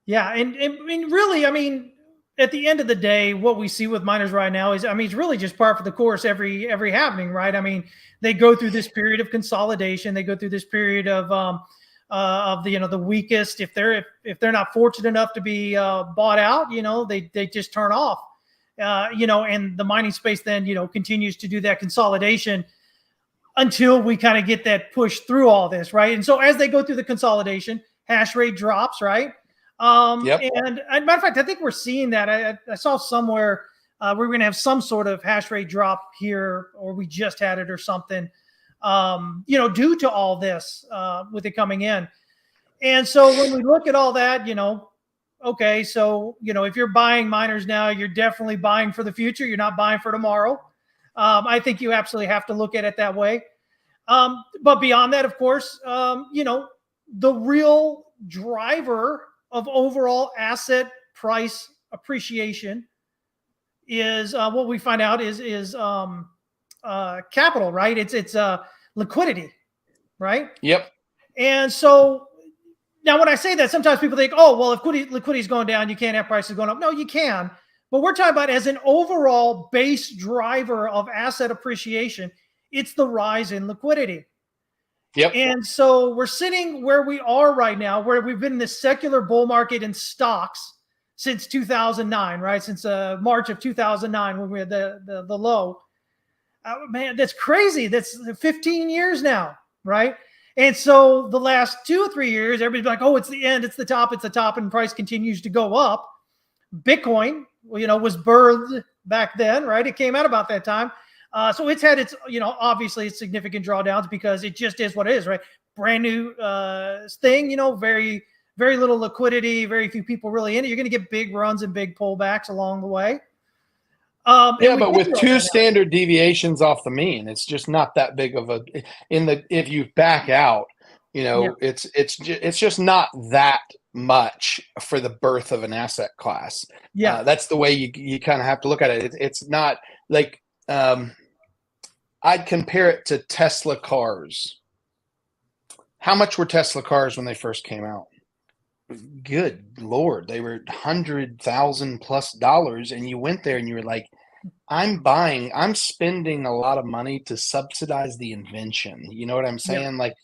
Yeah, and I mean, really, I mean, at the end of the day, what we see with miners right now is, I mean, it's really just par for the course every happening, right? I mean, they go through this period of consolidation. They go through this period of the the weakest. If they're not fortunate enough to be bought out, they just turn off. And the mining space then continues to do that consolidation until we kind of get that push through all this, right? And so as they go through the consolidation, hash rate drops, right? Yep. And matter of fact, I think we're seeing that. I saw somewhere we're going to have some sort of hash rate drop here, or we just had it or something, due to all this with it coming in. And so when we look at all that, okay, so, if you're buying miners now, you're definitely buying for the future. You're not buying for tomorrow. I think you absolutely have to look at it that way. But beyond that, of course, the real driver of overall asset price appreciation is what we find out is capital, right? It's liquidity, right? Yep. And so now when I say that, sometimes people think, oh, well, if liquidity is going down, you can't have prices going up. No, you can. But we're talking about as an overall base driver of asset appreciation, it's the rise in liquidity. Yep. And so we're sitting where we are right now, where we've been in this secular bull market in stocks since 2009, right? Since March of 2009, when we had the low. Man, that's crazy. That's 15 years now, right? And so the last 2 or 3 years, everybody's like, oh, it's the end, it's the top, and price continues to go up. Bitcoin, was birthed back then, right? It came out about that time. So it's had its, obviously it's significant drawdowns because it just is what it is, right? Brand new thing, very, very little liquidity, very few people really in it. You're going to get big runs and big pullbacks along the way. But with two standard deviations off the mean, it's just not that big of if you back out, it's just not that much for the birth of an asset class. Yeah. That's the way you kind of have to look at it. It's not like, I'd compare it to Tesla cars. How much were Tesla cars when they first came out? Good Lord, they were $100,000+ and you went there and you were like, I'm spending a lot of money to subsidize the invention. You know what I'm saying? Yeah. Like,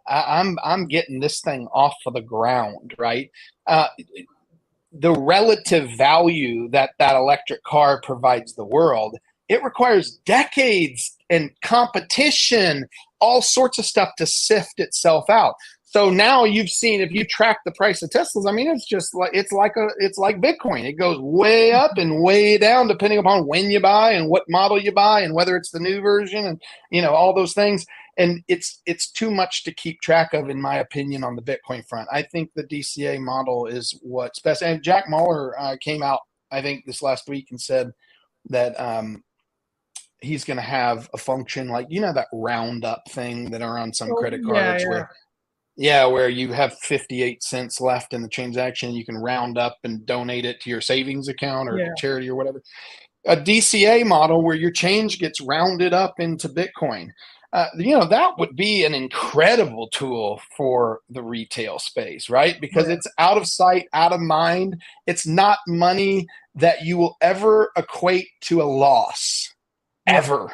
I'm getting this thing off of the ground, right? The relative value that electric car provides the world, it requires decades and competition, all sorts of stuff to sift itself out. So now you've seen, if you track the price of Teslas, I mean, it's like Bitcoin. It goes way up and way down depending upon when you buy and what model you buy and whether it's the new version and all those things. And it's too much to keep track of, in my opinion, on the Bitcoin front. I think the DCA model is what's best. And Jack Mallers came out, I think, this last week and said that he's going to have a function like, that roundup thing that are on some credit cards where you have 58 cents left in the transaction. You can round up and donate it to your savings account or charity or whatever. A DCA model where your change gets rounded up into Bitcoin. That would be an incredible tool for the retail space, right? Because it's out of sight, out of mind. It's not money that you will ever equate to a loss, ever.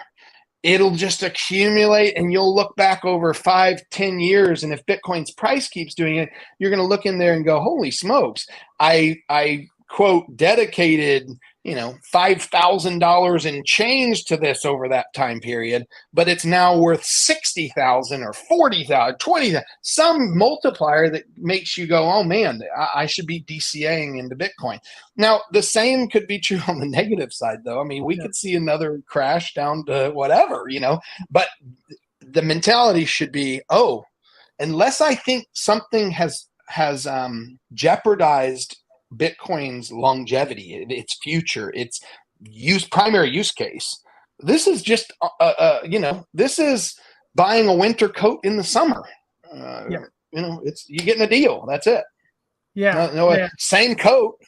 It'll just accumulate and you'll look back over 5-10 years. And if Bitcoin's price keeps doing it, you're going to look in there and go, holy smokes, I quote dedicated, $5,000 in change to this over that time period, but it's now worth 60,000 or 40,000, 20,000, some multiplier that makes you go, oh man, I should be DCAing into Bitcoin. Now, the same could be true on the negative side, though. I mean, we could see another crash down to whatever, but the mentality should be, oh, unless I think something has jeopardized Bitcoin's longevity, its future, its primary use case. This is just, this is buying a winter coat in the summer. It's you getting a deal. That's it. Same coat.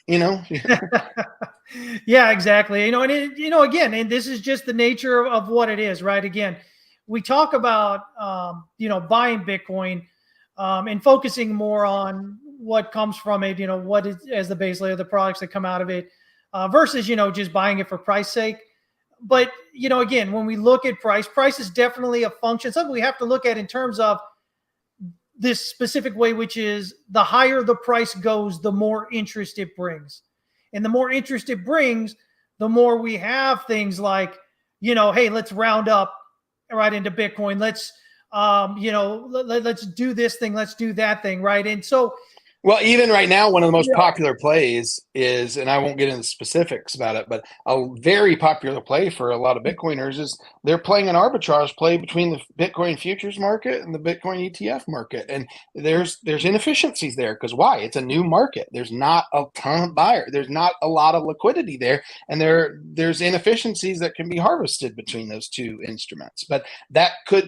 Yeah, exactly. And again, and this is just the nature of what it is, right? Again, we talk about buying Bitcoin and focusing more on what comes from it, what is as the base layer, the products that come out of it, versus, just buying it for price sake. But, again, when we look at price is definitely a function, something we have to look at in terms of this specific way, which is the higher the price goes, the more interest it brings. And the more interest it brings, the more we have things like, hey, let's round up right into Bitcoin. Let's, let's do this thing. Let's do that thing. Right. And so, well, even right now, one of the most popular plays is, and I won't get into specifics about it, but a very popular play for a lot of Bitcoiners is they're playing an arbitrage play between the Bitcoin futures market and the Bitcoin ETF market. And there's inefficiencies there because why? It's a new market. There's not a ton of buyers. There's not a lot of liquidity there. And there's inefficiencies that can be harvested between those two instruments. But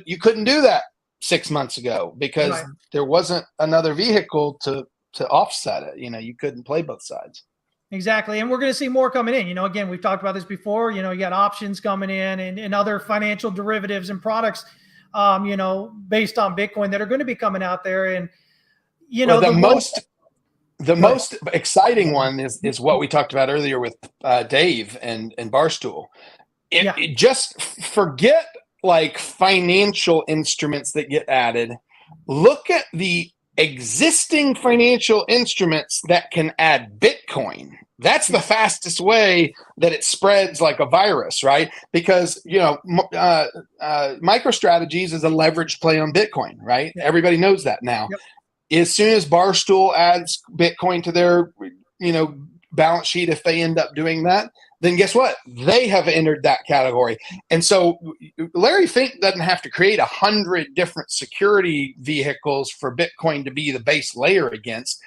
you couldn't do that 6 months ago because there wasn't another vehicle to offset it. You couldn't play both sides. Exactly. And we're going to see more coming in. Again, we've talked about this before, you got options coming in and other financial derivatives and products, based on Bitcoin that are going to be coming out there. And, the most exciting one is what we talked about earlier with Dave and Barstool. Just forget like financial instruments that get added. Look at the existing financial instruments that can add Bitcoin. That's the fastest way that it spreads like a virus, right? Because, MicroStrategies is a leveraged play on Bitcoin, right? Everybody knows that now. As soon as Barstool adds Bitcoin to their, balance sheet, if they end up doing that, then guess what? They have entered that category. And so Larry Fink doesn't have to create 100 different security vehicles for Bitcoin to be the base layer against.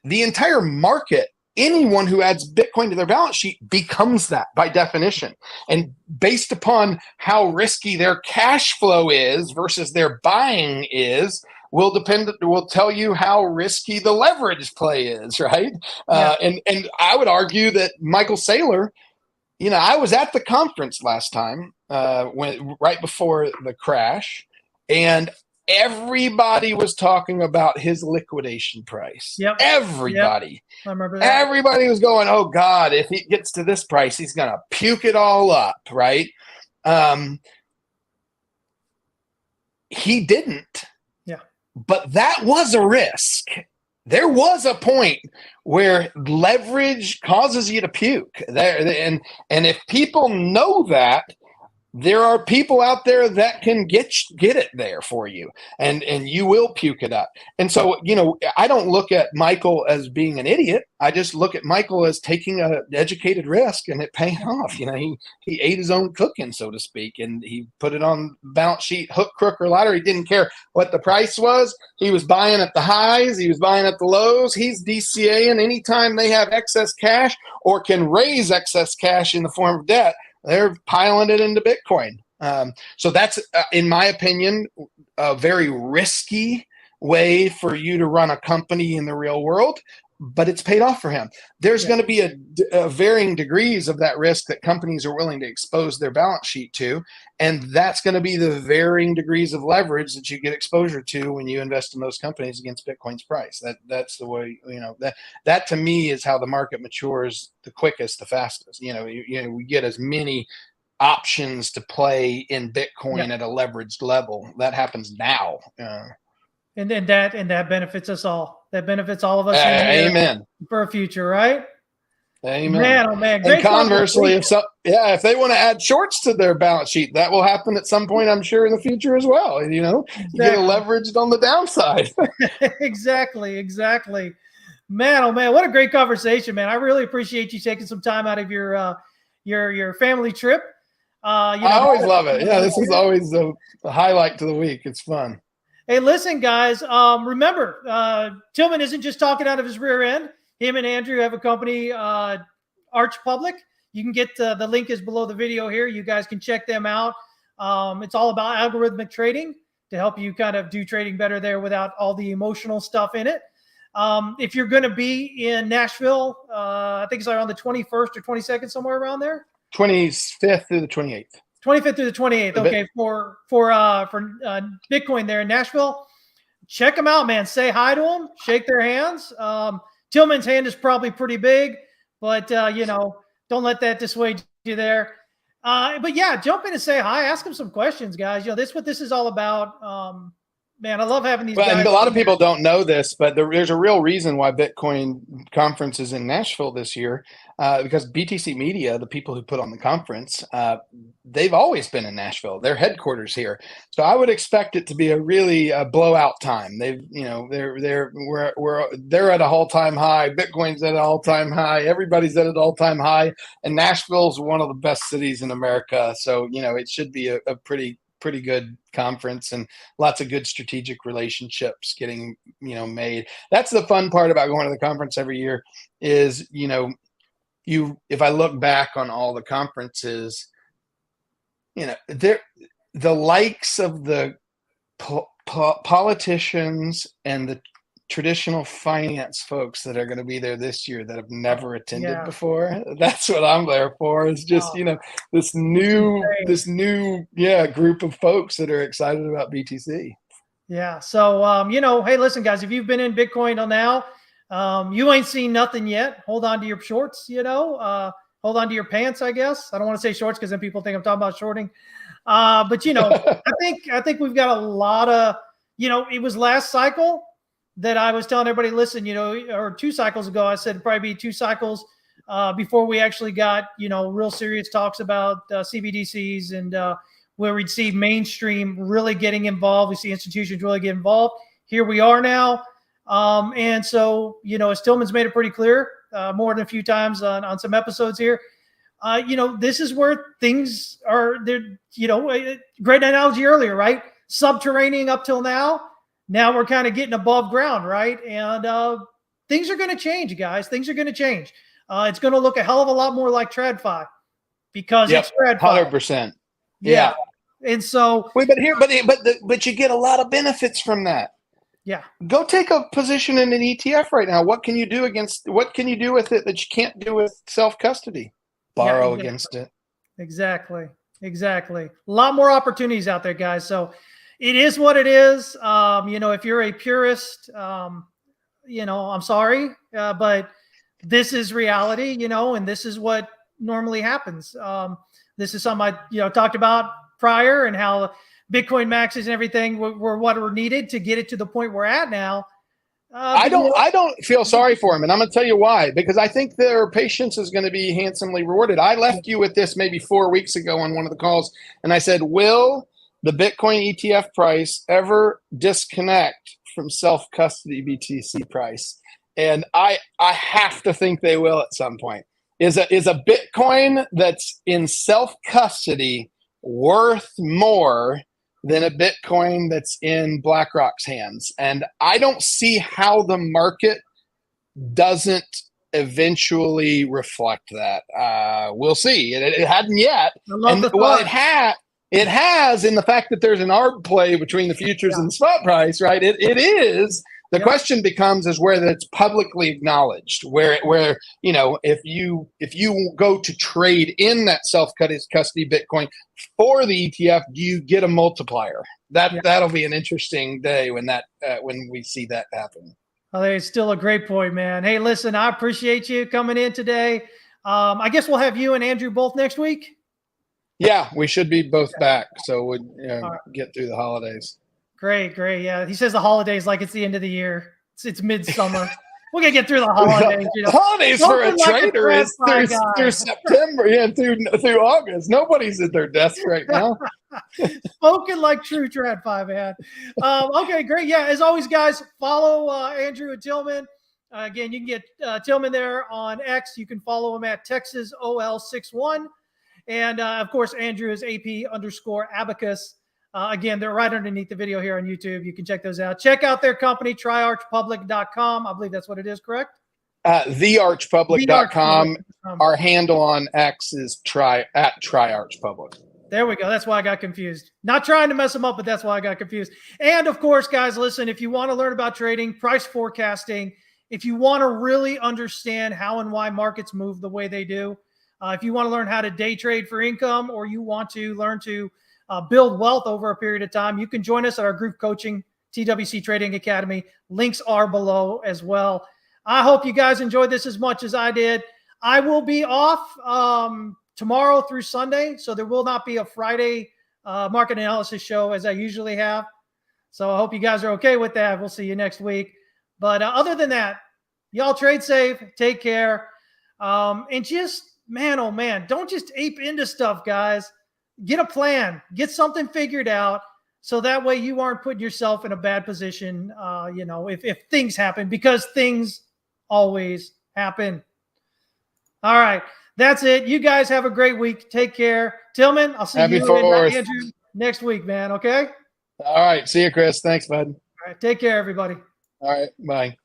The entire market, anyone who adds Bitcoin to their balance sheet becomes that by definition. And based upon how risky their cash flow is versus their buying is, will tell you how risky the leverage play is, right? And I would argue that Michael Saylor, I was at the conference last time right before the crash, and everybody was talking about his liquidation price. Everybody. I remember that. Everybody was going, oh God, if he gets to this price, he's going to puke it all up, right? He didn't. But that was a risk. There was a point where leverage causes you to puke. And if people know that, there are people out there that can get it there for you, and you will puke it up. And so, I don't look at Michael as being an idiot. I just look at Michael as taking an educated risk and it paying off. He ate his own cooking, so to speak, and he put it on balance sheet, hook, crook, or ladder. He didn't care what the price was. He was buying at the highs. He was buying at the lows. He's DCAing anytime they have excess cash or can raise excess cash in the form of debt. They're piling it into Bitcoin. So that's, in my opinion, a very risky way for you to run a company in the real world, but it's paid off for him. There's going to be a varying degrees of that risk that companies are willing to expose their balance sheet to, and that's going to be the varying degrees of leverage that you get exposure to when you invest in those companies against Bitcoin's price. That's the way, that to me is how the market matures the quickest, the fastest. We get as many options to play in Bitcoin at a leveraged level. That happens now. And that benefits us all. That benefits all of us. Amen. For a future, right? Amen. Man, oh man, And great conversely, conversation. if they want to add shorts to their balance sheet, that will happen at some point, I'm sure, in the future as well. You get Exactly. leveraged on the downside. Exactly. Man, oh man, what a great conversation, man. I really appreciate you taking some time out of your family trip. I always love it. Yeah, this is always a highlight to the week. It's fun. Hey, listen, guys. Remember, Tillman isn't just talking out of his rear end. Him and Andrew have a company, Arch Public. You can get the link is below the video here. You guys can check them out. It's all about algorithmic trading to help you kind of do trading better there without all the emotional stuff in it. If you're going to be in Nashville, I think it's around the 21st or 22nd, somewhere around there. 25th through the 28th. 25th through the 28th. Okay, for Bitcoin there in Nashville, check them out, man. Say hi to them, shake their hands. Tillman's hand is probably pretty big, but don't let that dissuade you there. But yeah, jump in and say hi. Ask them some questions, guys. That's what this is all about. Man, I love having these guys. And a lot of people don't know this, but there's a real reason why Bitcoin conference is in Nashville this year, because BTC Media, the people who put on the conference, they've always been in Nashville. Their headquarters here, so I would expect it to be a really blowout time. They're at a all-time high. Bitcoin's at an all-time high. Everybody's at an all-time high, and Nashville's one of the best cities in America. So it should be a pretty good conference and lots of good strategic relationships getting made. That's the fun part about going to the conference every year is if I look back on all the conferences, the likes of the politicians and the traditional finance folks that are going to be there this year that have never attended before. That's what I'm there for. It's just, this new group of folks that are excited about BTC. Yeah. So, hey, listen, guys, if you've been in Bitcoin till now, you ain't seen nothing yet. Hold on to your shorts, hold on to your pants, I guess. I don't want to say shorts because then people think I'm talking about shorting. But, I think we've got a lot of, it was last cycle that I was telling everybody, listen, or 2 cycles ago, I said it'd probably be 2 cycles before we actually got, real serious talks about CBDCs and where we'd see mainstream really getting involved. We see institutions really get involved. Here we are now. And so, as Tillman's made it pretty clear more than a few times on some episodes here, this is where things are there, great analogy earlier, right? Subterranean up till now. Now we're kind of getting above ground, right? And things are going to change, guys. Things are going to change. It's going to look a hell of a lot more like TradFi because it's TradFi. 100%. Yeah. And so, but you get a lot of benefits from that. Yeah. Go take a position in an ETF right now. What can you do with it that you can't do with self-custody? Borrow against it. Exactly. A lot more opportunities out there, guys. So it is what it is. If you're a purist, I'm sorry, but this is reality, and this is what normally happens. This is something I, talked about prior and how Bitcoin maxes and everything were what were needed to get it to the point we're at now. I don't feel sorry for him, and I'm going to tell you why. Because I think their patience is going to be handsomely rewarded. I left you with this maybe 4 weeks ago on one of the calls, and I said, will the Bitcoin ETF price ever disconnect from self-custody BTC price? And I have to think they will at some point. Is a Bitcoin that's in self-custody worth more than a Bitcoin that's in BlackRock's hands? And I don't see how the market doesn't eventually reflect that. We'll see. It hadn't yet. It has in the fact that there's an arb play between the futures and the spot price, right? It is. The question becomes is where it's publicly acknowledged, where if you go to trade in that self-custody Bitcoin for the ETF, do you get a multiplier? That'll be an interesting day when we see that happen. I think it's still a great point, man. Hey, listen, I appreciate you coming in today. I guess we'll have you and Andrew both next week. Yeah, we should be both back, so we'll get through the holidays. Great. Yeah, he says the holidays like it's the end of the year. It's midsummer. We're gonna get through the holidays. You know, Holidays for a Something like a trader is TradFi guy. through September, through August. Nobody's at their desk right now. Spoken like true TradFi, man. Okay, great. Yeah, as always, guys, follow Andrew and Tillman. Again, you can get Tillman there on X. You can follow him at TexasOL61. And of course, Andrew is AP_abacus. Again, they're right underneath the video here on YouTube. You can check those out. Check out their company, triarchpublic.com. I believe that's what it is, correct? Thearchpublic.com. Our handle on X is @triarchpublic. There we go. That's why I got confused. Not trying to mess them up, but that's why I got confused. And of course, guys, listen, if you want to learn about trading, price forecasting, if you want to really understand how and why markets move the way they do, if you want to learn how to day trade for income, or you want to learn to build wealth over a period of time, you can join us at our group coaching, TWC Trading Academy. Links are below as well. I hope you guys enjoyed this as much as I did. I will be off tomorrow through Sunday, so there will not be a Friday market analysis show as I usually have. So I hope you guys are okay with that. We'll see you next week. But other than that, y'all trade safe, take care, and just, man, oh man, don't just ape into stuff, guys. Get a plan, get something figured out, so that way you aren't putting yourself in a bad position, if things happen, because things always happen. All right, that's it. You guys have a great week. Take care. Tillman, I'll see you and Andrew next week, man, okay? All right, see you, Chris. Thanks, bud. All right, take care, everybody. All right, bye.